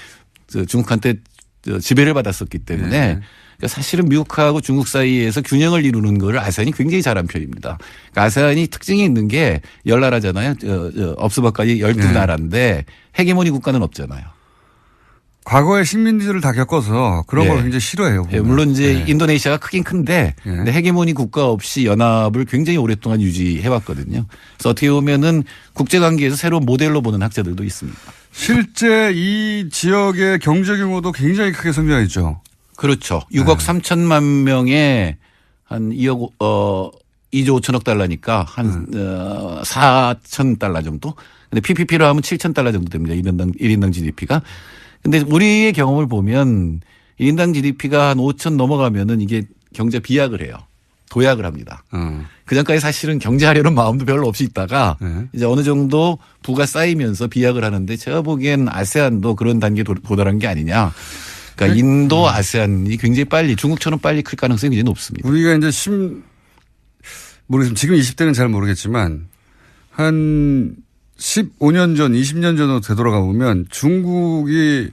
S5: 중국한테 지배를 받았었기 때문에 그러니까 사실은 미국하고 중국 사이에서 균형을 이루는 거를 아세안이 굉장히 잘한 편입니다. 그러니까 아세안이 특징이 있는 게 10나라잖아요. 업스바까지 12나라인데 헤게모니 국가는 없잖아요.
S2: 과거에 식민지를 다 겪어서 그런 걸 굉장히 싫어해요.
S5: 물론 이제 인도네시아가 크긴 큰데 근데 헤게모니 국가 없이 연합을 굉장히 오랫동안 유지해왔거든요. 그래서 어떻게 보면은 국제관계에서 새로운 모델로 보는 학자들도 있습니다.
S2: 실제 이 지역의 경제 규모도 굉장히 크게 성장했죠.
S5: 그렇죠. 6억 3천만 명에 한 2조 5천억 달러니까 한 4천 달러 정도. 근데 PPP로 하면 7천 달러 정도 됩니다. 1인당 GDP가. 근데 우리의 경험을 보면 1인당 GDP가 한 5천 넘어가면은 이게 경제 비약을 해요. 도약을 합니다. 그전까지 사실은 경제하려는 마음도 별로 없이 있다가 이제 어느 정도 부가 쌓이면서 비약을 하는데 제가 보기엔 아세안도 그런 단계에 도달한 게 아니냐. 그러니까 인도 아세안이 굉장히 빨리 중국처럼 빨리 클 가능성이 굉장히 높습니다.
S2: 우리가 이제 모르겠습니다. 지금 20대는 잘 모르겠지만 한 15년 전, 20년 전으로 되돌아가 보면 중국을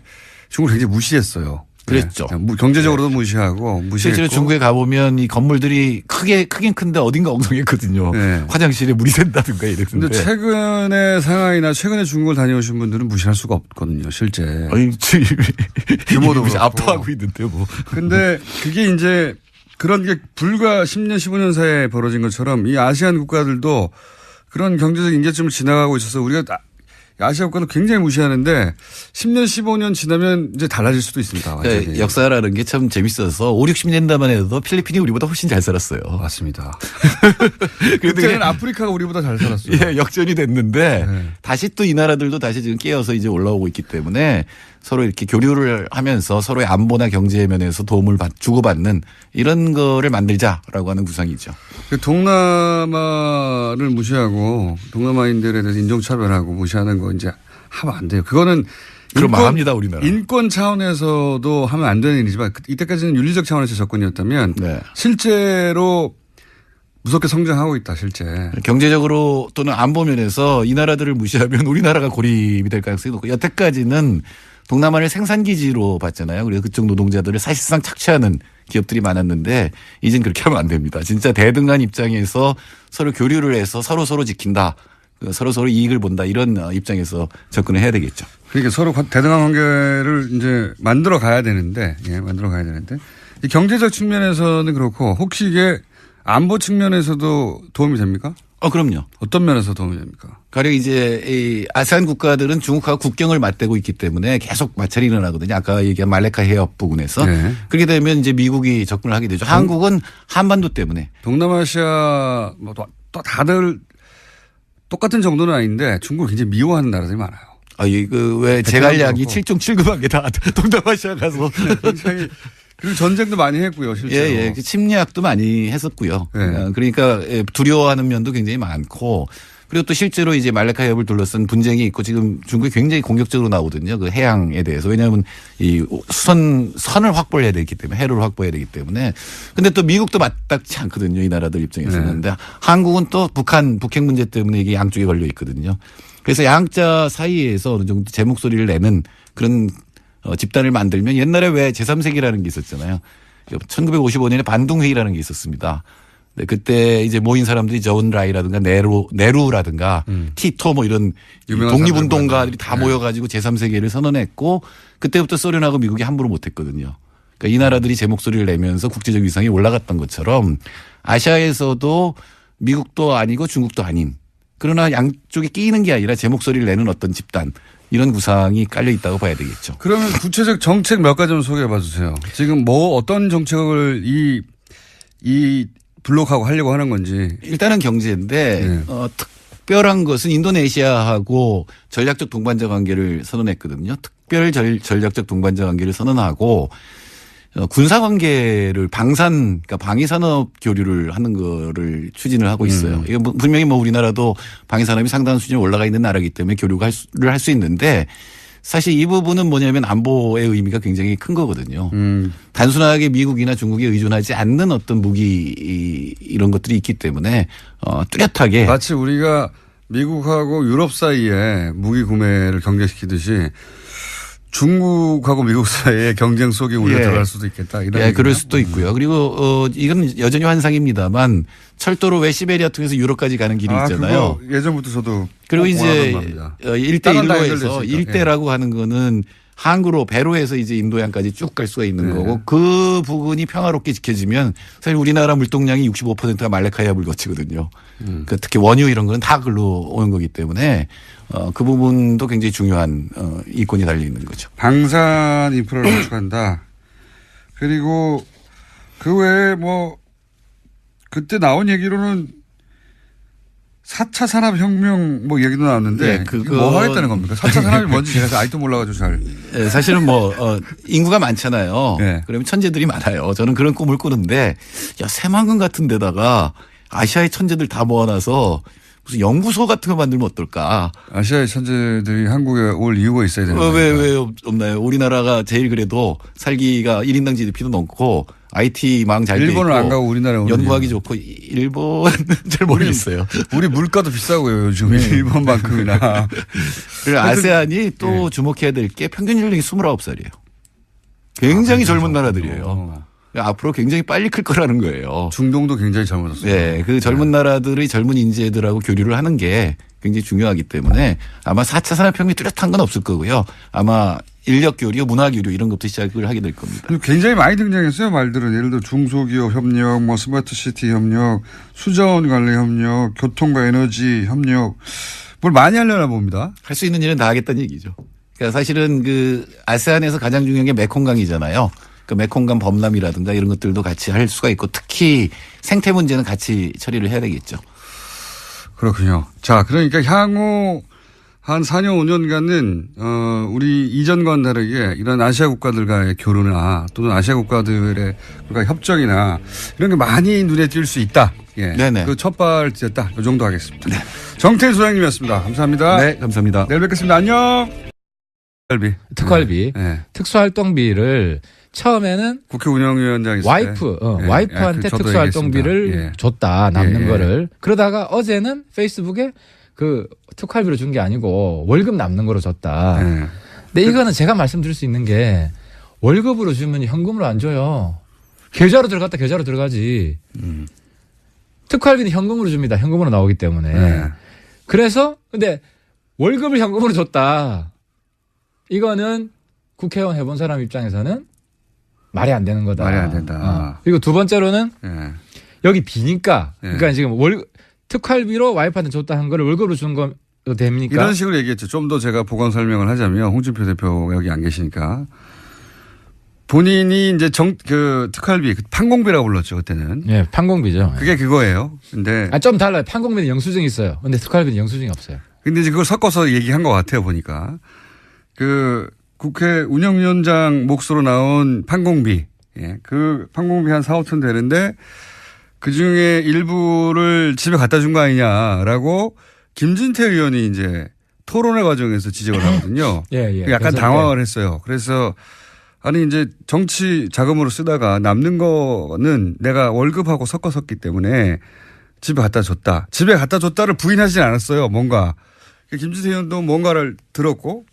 S2: 굉장히 무시했어요.
S5: 그랬죠.
S2: 경제적으로도 무시하고 무시했고.
S5: 실제로 중국에 가보면 이 건물들이 크긴 큰데 어딘가 엉성했거든요. 화장실에 물이 샌다든가 이랬는데.
S2: 근데 최근의 상하이나 최근에 중국을 다녀오신 분들은 무시할 수가 없거든요. 실제.
S5: 아니,
S2: 규모도
S5: 압도하고 있는데 뭐.
S2: 근데 그게 이제 그런 게 불과 10년, 15년 사이에 벌어진 것처럼 이 아시안 국가들도 그런 경제적 인계점을 지나가고 있어서 우리가 아시아 국가도 굉장히 무시하는데 10년, 15년 지나면 이제 달라질 수도 있습니다.
S5: 네, 역사라는 게 참 재밌어서 5, 60년대만 해도 필리핀이 우리보다 훨씬 잘 살았어요.
S2: 맞습니다. 그때는 아프리카가 우리보다 잘 살았어요.
S5: 예, 역전이 됐는데
S2: 네.
S5: 다시 또 이 나라들도 다시 지금 깨어서 이제 올라오고 있기 때문에 서로 이렇게 교류를 하면서 서로의 안보나 경제 면에서 도움을 주고받는 이런 거를 만들자라고 하는 구상이죠.
S2: 동남아를 무시하고 동남아인들에 대해서 인종차별하고 무시하는 거 이제 하면 안 돼요. 그거는
S5: 그럼 망합니다, 우리나라.
S2: 인권 차원에서도 하면 안 되는 일이지만 이때까지는 윤리적 차원에서 접근이었다면
S5: 네. 실제로
S2: 무섭게 성장하고 있다, 실제.
S5: 경제적으로 또는 안보 면에서 이 나라들을 무시하면 우리나라가 고립이 될 가능성이 높고 여태까지는 동남아를 생산기지로 봤잖아요. 그래서 그쪽 노동자들을 사실상 착취하는 기업들이 많았는데 이젠 그렇게 하면 안 됩니다. 진짜 대등한 입장에서 서로 교류를 해서 서로 지킨다. 서로 이익을 본다. 이런 입장에서 접근을 해야 되겠죠.
S2: 그러니까 서로 대등한 관계를 이제 만들어 가야 되는데, 이 경제적 측면에서는 그렇고 혹시 이게 안보 측면에서도 도움이 됩니까?
S5: 그럼요.
S2: 어떤 면에서 도움이 됩니까?
S5: 가령 이제 이 아세안 국가들은 중국하고 국경을 맞대고 있기 때문에 계속 마찰이 일어나거든요. 아까 얘기한 말레카 해협 부근에서. 네. 그렇게 되면 이제 미국이 접근을 하게 되죠. 한국은 한반도 때문에.
S2: 동남아시아 뭐 또 다들 똑같은 정도는 아닌데 중국을 굉장히 미워하는 나라들이 많아요.
S5: 왜 제갈량이 7종 7금한 게 다 동남아시아 가서.
S2: 굉장히 그리고 전쟁도 많이 했고요, 실제로.
S5: 예. 침략도 많이 했었고요.
S2: 네.
S5: 그러니까 두려워하는 면도 굉장히 많고 그리고 또 실제로 이제 말레카 해협을 둘러싼 분쟁이 있고 지금 중국이 굉장히 공격적으로 나오거든요. 그 해양에 대해서. 왜냐하면 이 선을 확보해야 되기 때문에 해로를 확보해야 되기 때문에. 근데 또 미국도 맞닥지 않거든요. 이 나라들 입장에서는. 근데 한국은 또 북핵 문제 때문에 이게 양쪽에 걸려 있거든요. 그래서 양자 사이에서 어느 정도 제 목소리를 내는 그런 집단을 만들면 옛날에 왜 제3세기라는 게 있었잖아요. 1955년에 반둥회의라는 게 있었습니다. 네, 그때 이제 모인 사람들이 저온 라이라든가 네루라든가 티토 뭐 이런 독립운동가들이 다 모여가지고 제3세계를 선언했고 그때부터 소련하고 미국이 함부로 못했거든요. 그러니까 이 나라들이 제 목소리를 내면서 국제적 위상이 올라갔던 것처럼 아시아에서도 미국도 아니고 중국도 아닌 그러나 양쪽에 끼이는 게 아니라 제 목소리를 내는 어떤 집단 이런 구상이 깔려 있다고 봐야 되겠죠.
S2: 그러면 구체적 정책 몇 가지 좀 소개해 봐 주세요. 지금 뭐 어떤 정책을 이 블록하고 하려고 하는 건지.
S5: 일단은 경제인데 특별한 것은 인도네시아하고 전략적 동반자 관계를 선언했거든요. 특별 전략적 동반자 관계를 선언하고 군사 관계를 그러니까 방위산업 교류를 하는 거를 추진을 하고 있어요. 이거 분명히 우리나라도 방위산업이 상당한 수준에 올라가 있는 나라이기 때문에 교류를 할 수 있는데 사실 이 부분은 뭐냐면 안보의 의미가 굉장히 큰 거거든요. 단순하게 미국이나 중국에 의존하지 않는 어떤 무기 이런 것들이 있기 때문에 뚜렷하게
S2: 마치 우리가 미국하고 유럽 사이에 무기 구매를 경계시키듯이 중국하고 미국 사이의 경쟁 속에 우리가 들어갈 수도 있겠다. 이런
S5: 그럴 수도 있고요. 그리고 이건 여전히 환상입니다만 철도로 왜 시베리아 통해서 유럽까지 가는 길이 있잖아요.
S2: 그거 예전부터 저도
S5: 그리고 이제 1대1로에서 일대라고 하는 거는 항구로 배로 해서 이제 인도양까지 쭉 갈 수가 있는 거고 그 부분이 평화롭게 지켜지면 사실 우리나라 물동량이 65%가 말레카 해협을 거치거든요. 그러니까 특히 원유 이런 거는 다 글로 오는 거기 때문에 그 부분도 굉장히 중요한 이권이 달려 있는 거죠.
S2: 방산 인프라를 구축한다. 그리고 그 외에 그때 나온 얘기로는 4차 산업혁명 얘기도 나왔는데 그거 뭐 하겠다는 겁니까? 4차 산업이 뭔지 제가 아직도 몰라가지고 잘.
S5: 사실은 인구가 많잖아요. 그러면 천재들이 많아요. 저는 그런 꿈을 꾸는데 새만금 같은 데다가 아시아의 천재들 다 모아놔서 무슨 연구소 같은 거 만들면 어떨까.
S2: 아시아의 천재들이 한국에 올 이유가 있어야 되는 거예요.
S5: 왜 없나요? 우리나라가 제일 그래도 살기가 1인당 GDP도 넘고 IT망 잘 돼 있고
S2: 일본을 안 가고 우리나라에 오는
S5: 연구하기 좋고 일본은 잘 모르겠어요.
S2: 우리 물가도 비싸고요. 요즘 일본만큼이나.
S5: 그리고 아세안이 또 주목해야 될 게 평균 연령이 29살이에요. 굉장히 젊은 나라들이에요. 앞으로 굉장히 빨리 클 거라는 거예요.
S2: 중동도 굉장히 젊어졌어요.
S5: 네. 그 젊은 나라들의 젊은 인재들하고 교류를 하는 게 굉장히 중요하기 때문에 아마 4차 산업혁명이 뚜렷한 건 없을 거고요. 아마 인력 교류, 문화 교류 이런 것도 시작을 하게 될 겁니다.
S2: 굉장히 많이 등장했어요. 말들은. 예를 들어 중소기업 협력, 스마트시티 협력, 수자원 관리 협력, 교통과 에너지 협력. 뭘 많이 하려나 봅니다.
S5: 할 수 있는 일은 다 하겠다는 얘기죠. 그러니까 사실은 그 아세안에서 가장 중요한 게 메콩강이잖아요. 그 메콩강 범람이라든가 이런 것들도 같이 할 수가 있고 특히 생태 문제는 같이 처리를 해야 되겠죠.
S2: 그렇군요. 자, 그러니까 향후 한 4년, 5년간은, 우리 이전과는 다르게 이런 아시아 국가들과의 교류나 또는 아시아 국가들의 협정이나 이런 게 많이 눈에 띌 수 있다. 예.
S5: 네네.
S2: 그 첫발 띄었다. 이 정도 하겠습니다. 네. 정태일 소장님이었습니다. 감사합니다.
S5: 네, 감사합니다.
S2: 내일 뵙겠습니다. 안녕.
S3: 특활비.
S2: 네.
S3: 특수활동비를 처음에는
S2: 국회 운영위원장 있을
S3: 와이프한테 특수활동비를 줬다. 남는 거를. 그러다가 어제는 페이스북에 그 특활비로 준 게 아니고 월급 남는 거로 줬다. 근데 이거는 제가 말씀드릴 수 있는 게 월급으로 주면 현금으로 안 줘요. 계좌로 들어갔다 계좌로 들어가지. 특활비는 현금으로 줍니다. 현금으로 나오기 때문에. 그래서 근데 월급을 현금으로 줬다. 이거는 국회의원 해본 사람 입장에서는 말이 안 되는 거다.
S2: 말이 안 된다.
S3: 그리고 두 번째로는 여기 비니까. 그러니까 지금 특활비로 와이프한테 줬다 한 거를 월급으로 준 거 됩니까?
S2: 이런 식으로 얘기했죠. 좀 더 제가 보강 설명을 하자면 홍준표 대표가 여기 안 계시니까 본인이 이제 특활비, 판공비라고 불렀죠. 그때는.
S3: 예, 판공비죠.
S2: 그게 그거예요. 근데.
S3: 좀 달라요. 판공비는 영수증이 있어요. 근데 특활비는 영수증이 없어요.
S2: 근데 이제 그걸 섞어서 얘기한 것 같아요. 보니까. 그 국회 운영위원장 몫으로 나온 판공비. 예. 그 판공비 한 4, 5천 되는데 그 중에 일부를 집에 갖다 준 거 아니냐라고 김진태 의원이 이제 토론회 과정에서 지적을 하거든요.
S3: 예.
S2: 약간 당황을 했어요. 그래서 아니 이제 정치 자금으로 쓰다가 남는 거는 내가 월급하고 섞어 썼기 때문에 집에 갖다 줬다. 집에 갖다 줬다를 부인하진 않았어요. 뭔가. 김진태 의원도 뭔가를 들었고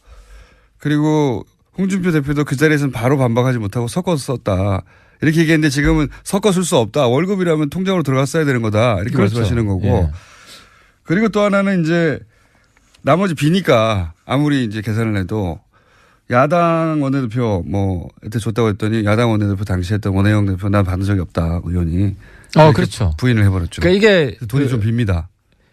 S2: 그리고 홍준표 대표도 그 자리에서는 바로 반박하지 못하고 섞어서 썼다. 이렇게 얘기했는데 지금은 섞어 쓸 수 없다. 월급이라면 통장으로 들어갔어야 되는 거다. 이렇게
S3: 그렇죠.
S2: 말씀하시는 거고.
S3: 예.
S2: 그리고 또 하나는 이제 나머지 비니까 아무리 이제 계산을 해도 야당 원내대표 이때 줬다고 했더니 야당 원내대표 당시 했던 원혜영 대표 난 받은 적이 없다. 의원이.
S3: 그렇죠.
S2: 부인을 해버렸죠.
S3: 그러니까 이게
S2: 돈이 좀 빕니다.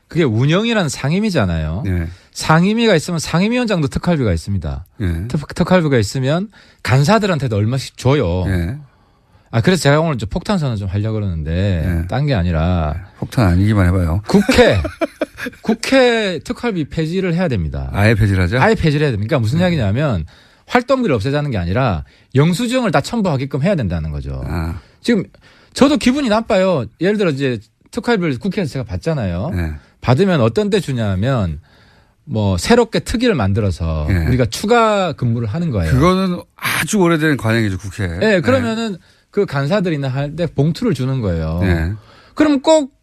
S3: 그게 운영이라는 상임위잖아요.
S2: 예.
S3: 상임위가 있으면 상임위원장도 특활비가 있습니다.
S2: 예.
S3: 특활비가 있으면 간사들한테도 얼마씩 줘요.
S2: 예.
S3: 그래서 제가 오늘 폭탄선언 좀 하려고 그러는데 딴 게 아니라
S2: 폭탄 아니기만 해봐요.
S3: 국회 특활비 폐지를 해야 됩니다.
S2: 아예 폐지를 하죠?
S3: 아예 폐지를 해야 됩니다. 그러니까 무슨 이야기냐면 활동비를 없애자는 게 아니라 영수증을 다 첨부하게끔 해야 된다는 거죠. 지금 저도 기분이 나빠요. 예를 들어 이제 특활비를 국회에서 제가 받잖아요. 받으면 어떤 때 주냐면 새롭게 특위를 만들어서 우리가 추가 근무를 하는 거예요.
S2: 그거는 아주 오래된 관행이죠, 국회.
S3: 네, 그러면은 그 간사들이나 할 때 봉투를 주는 거예요. 그럼 꼭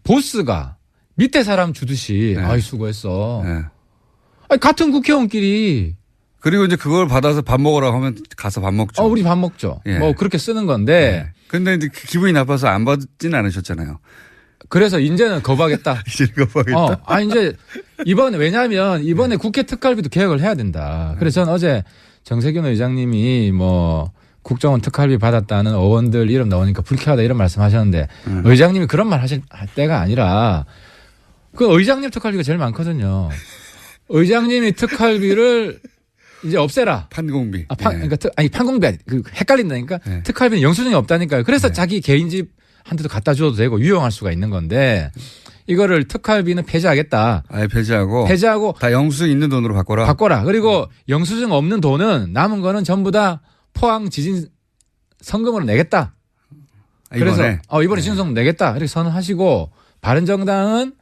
S3: 보스가 밑에 사람 주듯이 아이 수고했어. 같은 국회의원끼리.
S2: 그리고 이제 그걸 받아서 밥 먹으라고 하면 가서 밥 먹죠.
S3: 우리 밥 먹죠. 그렇게 쓰는 건데.
S2: 근데 이제 기분이 나빠서 안 받진 않으셨잖아요.
S3: 그래서 이제는 거부하겠다.
S2: 이제는 거부하겠다.
S3: 이제 왜냐하면 이번에 국회 특활비도 개혁을 해야 된다. 그래서 저는 어제 정세균 의장님이 국정원 특활비 받았다는 의원들 이름 나오니까 불쾌하다 이런 말씀 하셨는데 의장님이 그런 말 하실 때가 아니라 그 의장님 특활비가 제일 많거든요. 의장님이 특활비를 이제 없애라.
S2: 판공비.
S3: 그러니까 판공비 헷갈린다니까. 특활비는 영수증이 없다니까요. 그래서 자기 개인 집한테도 갖다 줘도 되고 유용할 수가 있는 건데 이거를 특활비는 폐지하겠다.
S2: 아예 폐지하고 다 영수증 있는 돈으로 바꿔라.
S3: 그리고 영수증 없는 돈은 남은 거는 전부 다 포항 지진 성금으로 내겠다. 그래서 이번에 지진성금 내겠다. 이렇게 선언하시고 바른정당은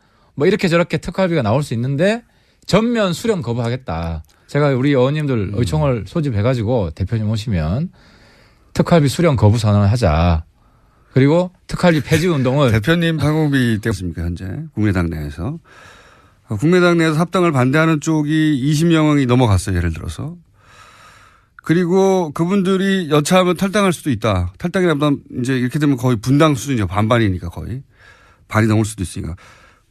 S3: 이렇게 저렇게 특활비가 나올 수 있는데 전면 수령 거부하겠다. 제가 우리 의원님들 의총을 소집해가지고 대표님 오시면 특활비 수령 거부 선언을 하자. 그리고 특활비 폐지 운동을
S2: 대표님 판공비 때문입니까 현재 국민의당 내에서 국민의당 내에서 합당을 반대하는 쪽이 20명이 넘어갔어요. 예를 들어서. 그리고 그분들이 여차하면 탈당할 수도 있다. 탈당이라면 이제 이렇게 되면 거의 분당 수준이죠. 반반이니까 거의. 반이 넘을 수도 있으니까.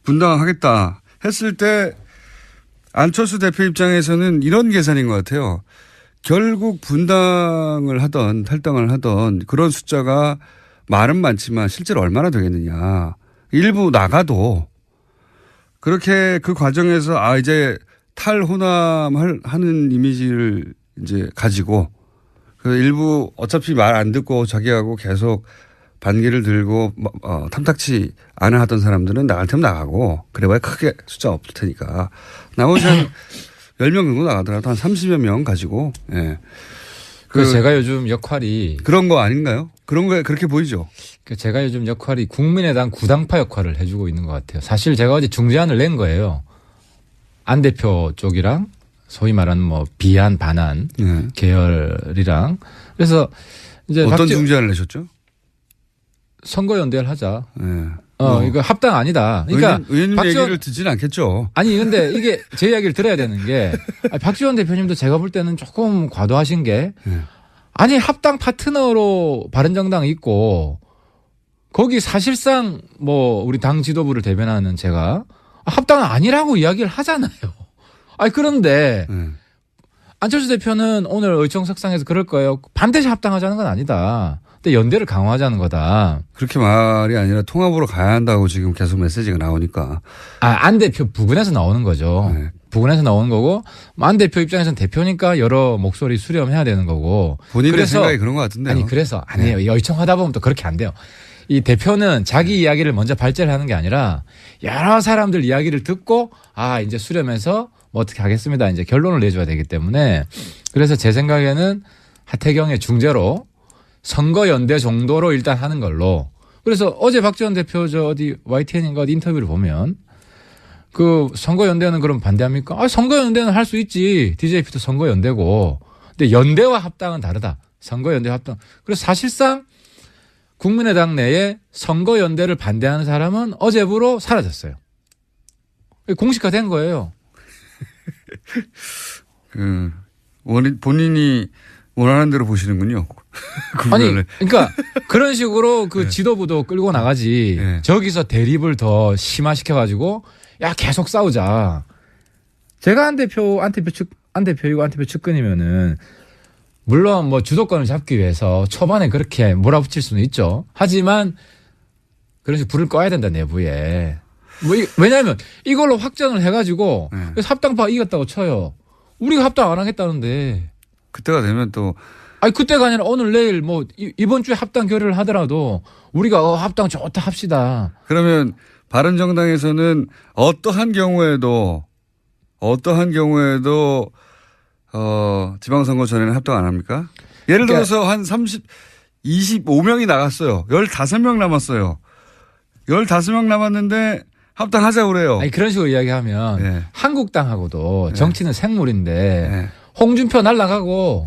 S2: 분당하겠다 했을 때 안철수 대표 입장에서는 이런 계산인 것 같아요. 결국 분당을 하던 탈당을 하던 그런 숫자가 말은 많지만 실제로 얼마나 되겠느냐. 일부 나가도 그렇게 그 과정에서 이제 탈호남하는 이미지를 이제 가지고 그 일부 어차피 말 안 듣고 자기하고 계속 반기를 들고 탐탁치 않아 하던 사람들은 나갈 테면 나가고 그래봐야 크게 숫자 없을 테니까 나머지 한 10명 정도 나가더라도 한 30여 명 가지고 예.
S3: 그래서 제가 요즘 역할이
S2: 그런 거 아닌가요? 그런 거 그렇게 보이죠.
S3: 제가 요즘 역할이 국민의당 구당파 역할을 해주고 있는 것 같아요. 사실 제가 어제 중재안을 낸 거예요. 안 대표 쪽이랑 소위 말하는 뭐 비한 반한 계열이랑 그래서 이제
S2: 어떤 중재안을 내셨죠?
S3: 선거연대를 하자.
S2: 네.
S3: 이거 합당 아니다. 그러니까
S2: 의원님 얘기를 듣지는 않겠죠.
S3: 아니 근데 이게 제 이야기를 들어야 되는 게 박지원 대표님도 제가 볼 때는 조금 과도하신 게 아니 합당 파트너로 바른정당 있고 거기 사실상 뭐 우리 당 지도부를 대변하는 제가 합당은 아니라고 이야기를 하잖아요. 아니 그런데 안철수 대표는 오늘 의총석상에서 그럴 거예요. 반드시 합당하자는 건 아니다. 근데 연대를 강화하자는 거다.
S2: 그렇게 말이 아니라 통합으로 가야 한다고 지금 계속 메시지가 나오니까.
S3: 안 대표 부근에서 나오는 거죠.
S2: 네.
S3: 부근에서 나오는 거고 안 대표 입장에서는 대표니까 여러 목소리 수렴해야 되는 거고.
S2: 본인의 생각이 그런 것 같은데요.
S3: 아니 그래서 아니에요. 의총하다 보면 또 그렇게 안 돼요. 이 대표는 자기 이야기를 먼저 발제를 하는 게 아니라 여러 사람들 이야기를 듣고 이제 수렴해서 뭐 어떻게 하겠습니다. 이제 결론을 내줘야 되기 때문에 그래서 제 생각에는 하태경의 중재로 선거연대 정도로 일단 하는 걸로. 그래서 어제 박지원 대표 어디 YTN인가 어디 인터뷰를 보면 그 선거연대는 그럼 반대합니까? 선거연대는 할 수 있지. DJP도 선거연대고. 근데 연대와 합당은 다르다. 선거연대 합당. 그래서 사실상 국민의당 내에 선거연대를 반대하는 사람은 어제부로 사라졌어요. 공식화된 거예요.
S2: 본인이 원하는 대로 보시는군요.
S3: 아니, 그러니까 그런 식으로 그 지도부도 끌고 나가지. 저기서 대립을 더 심화시켜가지고 야 계속 싸우자. 제가 안 대표이고 안 대표 측근이면은 물론 뭐 주도권을 잡기 위해서 초반에 그렇게 몰아붙일 수는 있죠. 하지만 그런 식으로 불을 꺼야 된다 내부에. 왜냐하면 이걸로 확정을 해가지고 그래서 합당파 이겼다고 쳐요. 우리가 합당 안 하겠다는데.
S2: 그때가 되면 또.
S3: 그때가 아니라 오늘 내일 뭐 이번 주에 합당 결의를 하더라도 우리가 합당 좋다 합시다.
S2: 그러면 바른정당에서는 어떠한 경우에도 지방선거 전에는 합당 안 합니까? 예를 들어서 한 25명이 나갔어요. 15명 남았어요. 15명 남았는데 합당하자고 그래요.
S3: 그런 식으로 이야기하면 한국당하고도 정치는 생물인데 홍준표 날라가고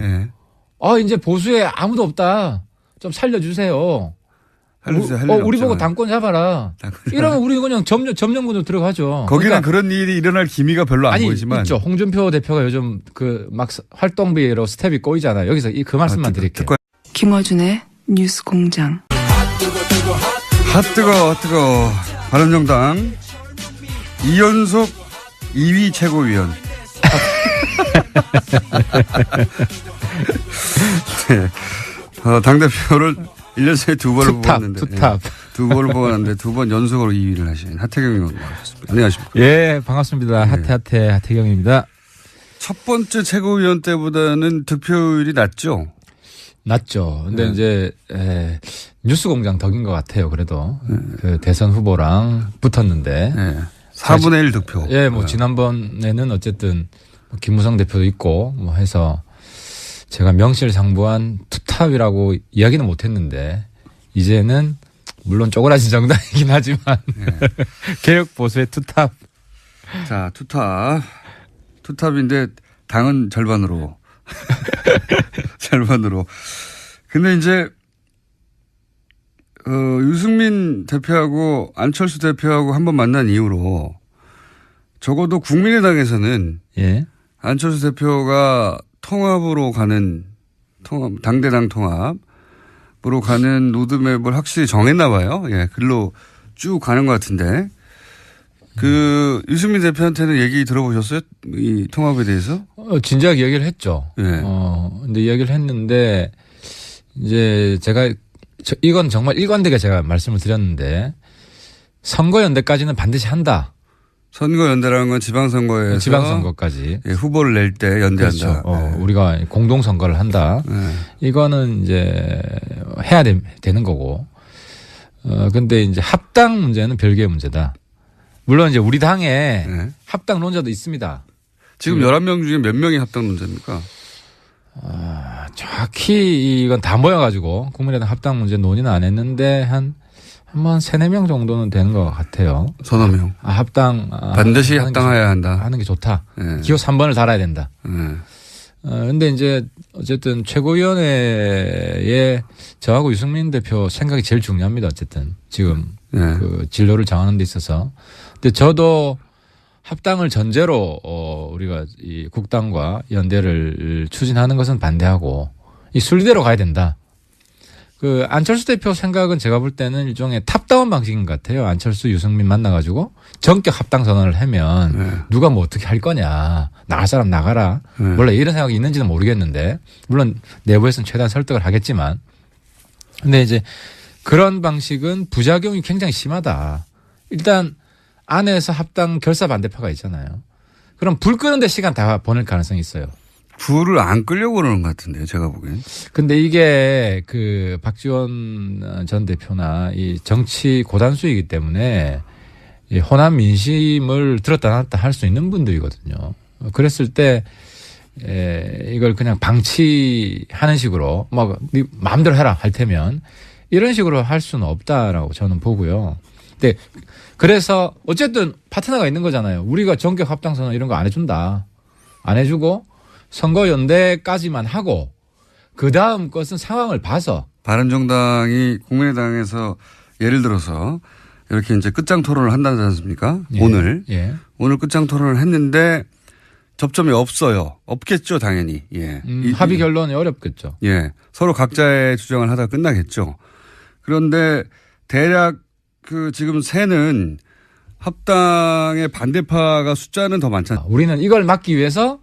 S3: 이제 보수에 아무도 없다. 좀 살려주세요. 우리 보고 당권 잡아라. 이러면 우리 그냥 점령군으로 들어가죠.
S2: 거기는 그러니까 그런 일이 일어날 기미가 별로 안 보이지만.
S3: 있죠. 홍준표 대표가 요즘 막 활동비로 스텝이 꼬이잖아요. 여기서 그 말씀만 드릴게요.
S1: 김어준의 뉴스공장.
S2: 핫뜨거. 바른정당 이연속 2위 최고위원. 당대표를 1년 새에 2번을 뽑았는데. 두 번을 뽑았는데 2번 연속으로 2위를 하신 하태경 의원 나오셨습니다. 안녕하십니까.
S3: 예, 반갑습니다. 하태경입니다.
S2: 첫 번째 최고위원 때보다는 득표율이 낮죠?
S3: 낮죠. 근데 이제 뉴스공장 덕인 것 같아요. 그래도 그 대선 후보랑 붙었는데
S2: 4분의 1 득표.
S3: 뭐 지난번에는 어쨌든 김무성 대표도 있고 뭐 해서 제가 명실상부한 투탑이라고 이야기는 못했는데 이제는 물론 쪼그라진 정당이긴 하지만 개혁 보수의 투탑.
S2: 자, 투탑인데 당은 절반으로. 절반으로. 근데 이제 유승민 대표하고 안철수 대표하고 한번 만난 이후로 적어도 국민의당에서는 안철수 대표가 통합으로 가는 당대당 통합으로 가는 로드맵을 확실히 정했나 봐요. 글로 쭉 가는 것 같은데 유승민 대표한테는 얘기 들어보셨어요? 이 통합에 대해서?
S3: 진지하게 얘기를 했죠. 근데 이야기를 했는데 이제 제가 이건 정말 일관되게 제가 말씀을 드렸는데 선거연대까지는 반드시 한다.
S2: 선거 연대라는 건 지방선거에서
S3: 지방선거까지
S2: 후보를 낼 때 연대한다.
S3: 그렇죠. 우리가 공동 선거를 한다. 이거는 이제 해야 되는 거고. 근데 이제 합당 문제는 별개의 문제다. 물론 이제 우리 당에 합당론자도 있습니다.
S2: 지금 11명 중에 몇 명이 합당론자입니까?
S3: 정확히 이건 다 모여가지고 국민의당 합당 문제 논의는 안 했는데 한 3-4명 정도는 되는 것 같아요.
S2: 서너 명.
S3: 합당.
S2: 반드시 합당해야 한다.
S3: 하는 게 좋다. 기호 3번을 달아야 된다. 근데 이제 어쨌든 최고위원회에 저하고 유승민 대표 생각이 제일 중요합니다. 어쨌든 지금 그 진로를 정하는 데 있어서. 근데 저도 합당을 전제로 우리가 이 국당과 연대를 추진하는 것은 반대하고 이 순리대로 가야 된다. 그 안철수 대표 생각은 제가 볼 때는 일종의 탑다운 방식인 것 같아요. 안철수, 유승민 만나가지고 전격 합당 선언을 하면 누가 뭐 어떻게 할 거냐. 나갈 사람 나가라. 원래 이런 생각이 있는지는 모르겠는데 물론 내부에서는 최대한 설득을 하겠지만 근데 이제 그런 방식은 부작용이 굉장히 심하다. 일단 안에서 합당 결사 반대파가 있잖아요. 그럼 불 끄는데 시간 다 보낼 가능성이 있어요.
S2: 불을 안 끌려고 그러는 것 같은데요, 제가 보기엔.
S3: 근데 이게 그 박지원 전 대표나 이 정치 고단수이기 때문에 이 호남 민심을 들었다 놨다 할 수 있는 분들이거든요. 그랬을 때 이걸 그냥 방치하는 식으로 뭐 네 마음대로 해라 할 테면 이런 식으로 할 수는 없다라고 저는 보고요. 근데 그래서 어쨌든 파트너가 있는 거잖아요. 우리가 전격 합당 선언 이런 거 안 해준다. 안 해주고 선거 연대까지만 하고 그 다음 것은 상황을 봐서
S2: 바른정당이 국민의당에서 예를 들어서 이렇게 이제 끝장 토론을 한다지 않습니까? 오늘 끝장 토론을 했는데 접점이 없어요. 없겠죠, 당연히.
S3: 합의 결론이 어렵겠죠.
S2: 서로 각자의 주장을 하다 끝나겠죠. 그런데 대략 그 지금 새는 합당의 반대파가 숫자는 더 많잖아요.
S3: 우리는 이걸 막기 위해서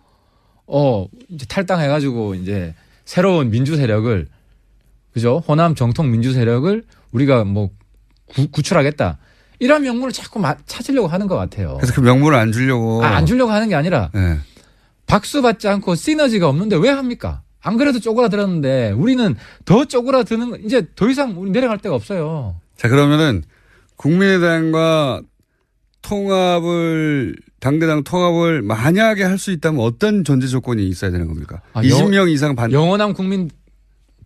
S3: 이제 탈당해가지고 이제 새로운 민주 세력을 그죠? 호남 정통 민주 세력을 우리가 뭐 구출하겠다. 이런 명분을 자꾸 찾으려고 하는 것 같아요.
S2: 그래서 그 명분을 안 주려고.
S3: 안 주려고 하는 게 아니라 박수 받지 않고 시너지가 없는데 왜 합니까? 안 그래도 쪼그라들었는데 우리는 더 쪼그라드는 이제 더 이상 우리 내려갈 데가 없어요.
S2: 자, 그러면은 국민의당과 당대당 통합을 만약에 할 수 있다면 어떤 전제 조건이 있어야 되는 겁니까? 20명 이상
S3: 영원한 국민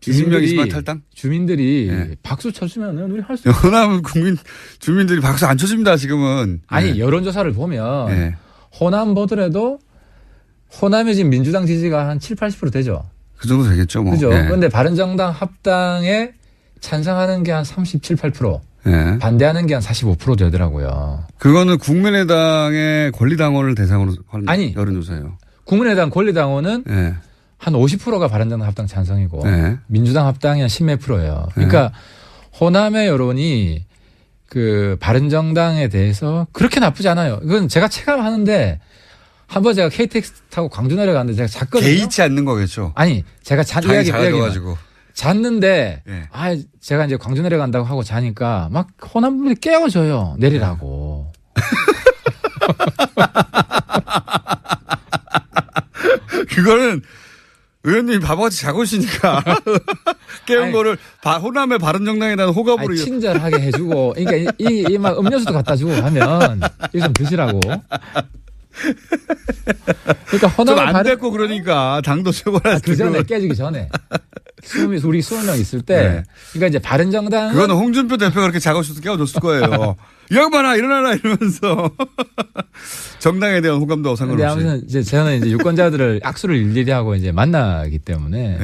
S2: 20명 이상 탈당?
S3: 주민들이 박수 쳐주면 우리 할 수
S2: 있어요. 영원한 주민들이 박수 안 쳐줍니다, 지금은.
S3: 아니, 여론조사를 보면 호남 보더라도 호남의 지금 민주당 지지가 한 7-80% 되죠.
S2: 그 정도 되겠죠, 뭐.
S3: 그죠. 그런데 바른정당 합당에 찬성하는 게 한 37-8%. 반대하는 게 한 45% 되더라고요.
S2: 그거는 국민의당의 권리당원을 대상으로 하는 여론조사예요.
S3: 국민의당 권리당원은 한 50%가 바른정당 합당 찬성이고 민주당 합당이 한 10몇 %예요. 그러니까 호남의 여론이 그 바른정당에 대해서 그렇게 나쁘지 않아요. 이건 제가 체감하는데 한번 제가 KTX 타고 광주 내려갔는데 제가 잤거든요.
S2: 개의치 않는 거겠죠.
S3: 아니, 제가
S2: 이야기가지고.
S3: 잤는데 제가 이제 광주 내려간다고 하고 자니까 막 호남 분들이 깨워줘요. 내리라고.
S2: 그거는 의원님이 바보같이 자고 있으니까 깨운 거를 호남의 바른정당이라는 호감으로
S3: 친절하게 해주고 그러니까 이 막 음료수도 갖다 주고 하면 이거 좀 드시라고. 그러니까 호남을
S2: 안 됐고 그러니까 당도 최고라.
S3: 그 전에 깨지기 전에 우리 20명 있을 때 그러니까 이제 바른정당
S2: 그거는 홍준표 대표가 그렇게 자고 있어서 깨워줬을 거예요. 이 양반아 일어나라 이러면서 정당에 대한 호감도 상관없이.
S3: 아무튼 이제 저는 이제 유권자들을 악수를 일일이 하고 이제 만나기 때문에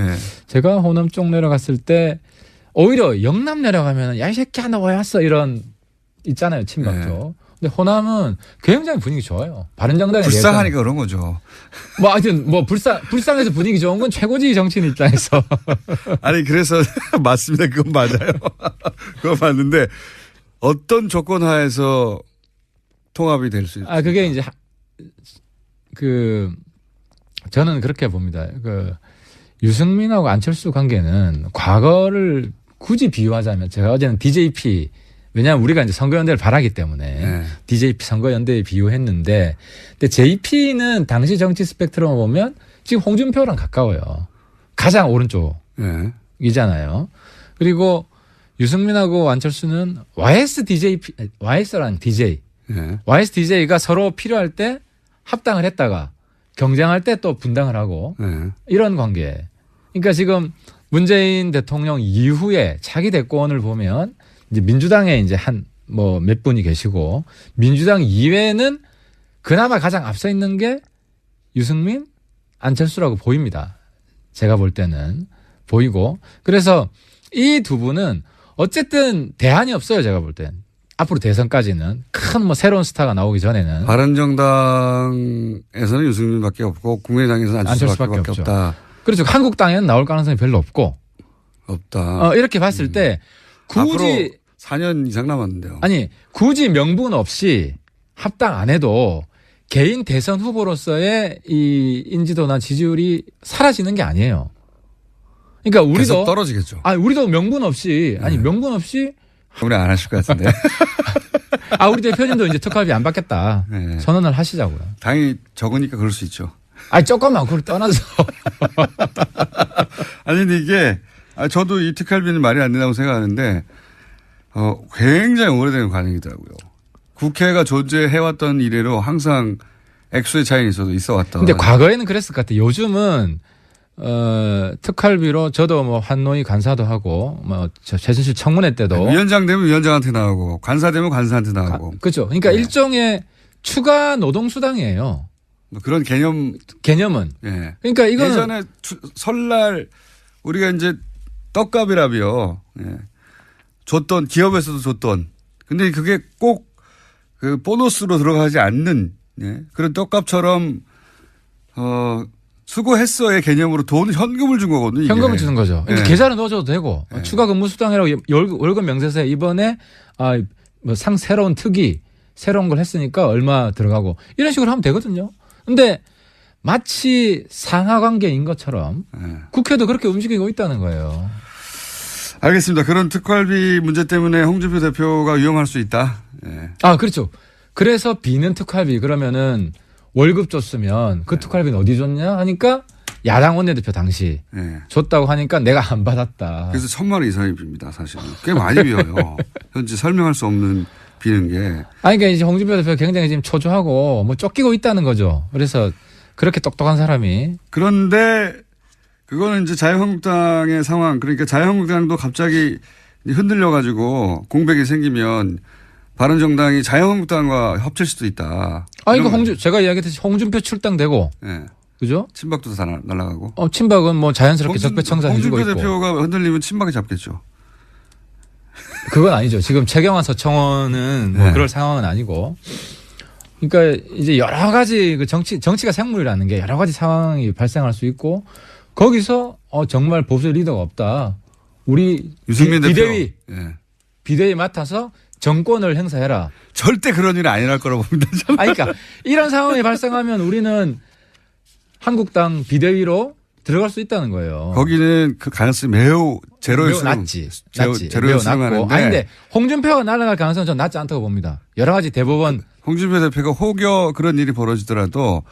S3: 제가 호남 쪽 내려갔을 때 오히려 영남 내려가면 야 이 새끼야 너 왜 왔어 이런 있잖아요 친박죠. 근데 호남은 굉장히 분위기 좋아요. 바른정당에
S2: 불쌍하니까 그런 거죠.
S3: 뭐 하여튼 뭐 불쌍해서 분위기 좋은 건 최고지 정치인 입장에서.
S2: 아니 그래서 맞습니다. 그건 맞아요. 그건 맞는데 어떤 조건 하에서 통합이 될 수 있어요?
S3: 그게 이제 저는 그렇게 봅니다. 유승민하고 안철수 관계는 과거를 굳이 비유하자면 제가 어제는 DJP 왜냐하면 우리가 이제 선거연대를 바라기 때문에 DJP 선거연대에 비유했는데, 근데 JP는 당시 정치 스펙트럼을 보면 지금 홍준표랑 가까워요. 가장 오른쪽이잖아요. 그리고 유승민하고 안철수는 YS라는 DJ. YSDJ가 서로 필요할 때 합당을 했다가 경쟁할 때 또 분당을 하고 이런 관계. 그러니까 지금 문재인 대통령 이후에 차기 대권을 보면 이제 민주당에 이제 몇 분이 계시고 민주당 이외에는 그나마 가장 앞서 있는 게 유승민, 안철수라고 보입니다. 제가 볼 때는 보이고. 그래서 이 두 분은 어쨌든 대안이 없어요. 제가 볼 땐. 앞으로 대선까지는 큰 새로운 스타가 나오기 전에는.
S2: 바른정당에서는 유승민밖에 없고 국민의당에서는 안철수밖에 없다.
S3: 그렇죠. 한국당에는 나올 가능성이 별로 없다. 이렇게 봤을 때 굳이
S2: 4년 이상 남았는데요.
S3: 아니 굳이 명분 없이 합당 안 해도 개인 대선 후보로서의 이 인지도나 지지율이 사라지는 게 아니에요. 그러니까 우리도
S2: 계속 떨어지겠죠.
S3: 우리도 명분 없이 명분 없이
S2: 우리 안 하실 것 같은데.
S3: 우리 대표님도 이제 특활비 안 받겠다. 선언을 하시자고요.
S2: 당이 적으니까 그럴 수 있죠.
S3: 조금만 그걸 떠나서.
S2: 아니 근데 이게 저도 이 특활비는 말이 안 된다고 생각하는데 굉장히 오래된 관행이더라고요. 국회가 존재해왔던 이래로 항상 액수의 차이는 있어 왔다.
S3: 근데 과거에는 그랬을 것 같아요. 요즘은 특활비로 저도 환노위 간사도 하고 최순실 청문회 때도
S2: 위원장 되면 위원장한테 나오고 간사 되면 간사한테 나오고.
S3: 그렇죠. 그러니까 일종의 추가 노동수당이에요.
S2: 그런 개념은.
S3: 예. 그러니까 이거는
S2: 예전에 설날 우리가 이제 떡값이라며 줬던 기업에서도 줬던. 근데 그게 꼭 그 보너스로 들어가지 않는 그런 떡값처럼 수고했어의 개념으로 현금을 준 거거든요. 이게.
S3: 현금을 주는 거죠. 그러니까 계좌를 넣어줘도 되고 추가 근무수당이라고 월급 명세서에 이번에 새로운 특이 새로운 걸 했으니까 얼마 들어가고 이런 식으로 하면 되거든요. 근데 마치 상하관계인 것처럼 국회도 그렇게 움직이고 있다는 거예요.
S2: 알겠습니다. 그런 특활비 문제 때문에 홍준표 대표가 위험할 수 있다.
S3: 그렇죠. 그래서 비는 특활비 그러면은 월급 줬으면 그 특활비는 어디 줬냐 하니까 야당 원내대표 당시 줬다고 하니까 내가 안 받았다.
S2: 그래서 1,000만 원 이상이 빕니다. 사실은. 꽤 많이 비어요. 현재 설명할 수 없는 비는 게.
S3: 그러니까 이제 홍준표 대표 굉장히 지금 초조하고 쫓기고 있다는 거죠. 그래서 그렇게 똑똑한 사람이.
S2: 그런데 그거는 이제 자유한국당의 상황. 그러니까 자유한국당도 갑자기 흔들려 가지고 공백이 생기면 바른정당이 자유한국당과 합칠 수도 있다.
S3: 이거 제가 이야기했듯이 홍준표 출당되고. 그죠?
S2: 친박도 다 날아가고.
S3: 친박은 자연스럽게 적폐청산 해주고 있고.
S2: 홍준표 대표가 흔들리면 친박이 잡겠죠.
S3: 그건 아니죠. 지금 최경환 서청원은 그럴 상황은 아니고. 그러니까 이제 여러 가지 정치가 생물이라는 게 여러 가지 상황이 발생할 수 있고 거기서 정말 보수 리더가 없다. 우리
S2: 유승민
S3: 비대위 맡아서 정권을 행사해라.
S2: 절대 그런 일은 안 일어날 거라고 봅니다.
S3: 그러니까 이런 상황이 발생하면 우리는 한국당 비대위로 들어갈 수 있다는 거예요.
S2: 거기는 그 가능성이 매우 제로일
S3: 매우 낮지.
S2: 제로일 수능하는데.
S3: 근데 홍준표가 날아갈 가능성은 전 낮지 않다고 봅니다. 여러 가지 대법원.
S2: 홍준표 대표가 혹여 그런 일이 벌어지더라도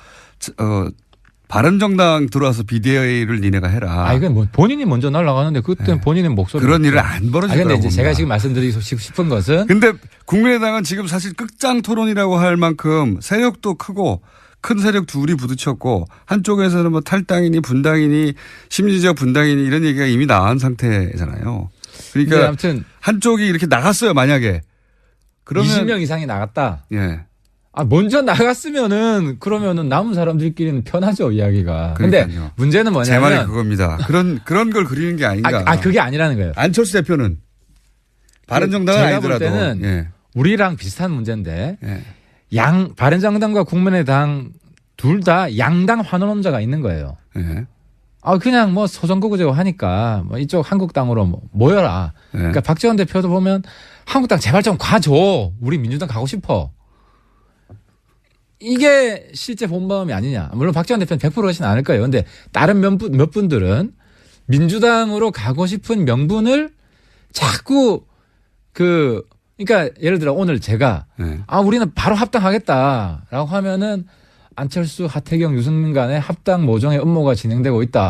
S2: 바른정당 들어와서 비대위를 니네가 해라.
S3: 이건 본인이 먼저 날아가는데 그때는 본인의 목소리.
S2: 그런 일은 안 벌어질 거라고
S3: 봅니다. 제가 지금 말씀드리고 싶은 것은.
S2: 근데 국민의당은 지금 사실 끝장 토론이라고 할 만큼 세력도 크고 큰 세력 둘이 부딪혔고 한쪽에서는 탈당이니 분당이니 심리적 분당이니 이런 얘기가 이미 나온 상태잖아요. 그러니까 아무튼 한쪽이 이렇게 나갔어요. 만약에. 그러면
S3: 20명 이상이 나갔다. 먼저 나갔으면은 그러면은 남은 사람들끼리는 편하죠 이야기가. 근데 문제는 뭐냐면
S2: 제 말이 그겁니다. 그런 걸 그리는 게 아닌가.
S3: 그게 아니라는 거예요.
S2: 안철수 대표는 바른정당은
S3: 제가
S2: 아니더라도
S3: 볼 때는 우리랑 비슷한 문제인데 바른정당과 국민의당 둘 다 양당 환원론자가 있는 거예요. 그냥 소선거구제고 하니까 이쪽 한국당으로 모여라. 그러니까 박지원 대표도 보면 한국당 제발 좀 가줘. 우리 민주당 가고 싶어. 이게 실제 본마음이 아니냐. 물론 박지원 대표는 100% 그러진 않을 거예요. 근데 다른 몇 분들은 민주당으로 가고 싶은 명분을 자꾸 그러니까 예를 들어 오늘 제가
S2: 네.
S3: 우리는 바로 합당하겠다라고 하면은 안철수, 하태경, 유승민 간의 합당 모종의 음모가 진행되고 있다.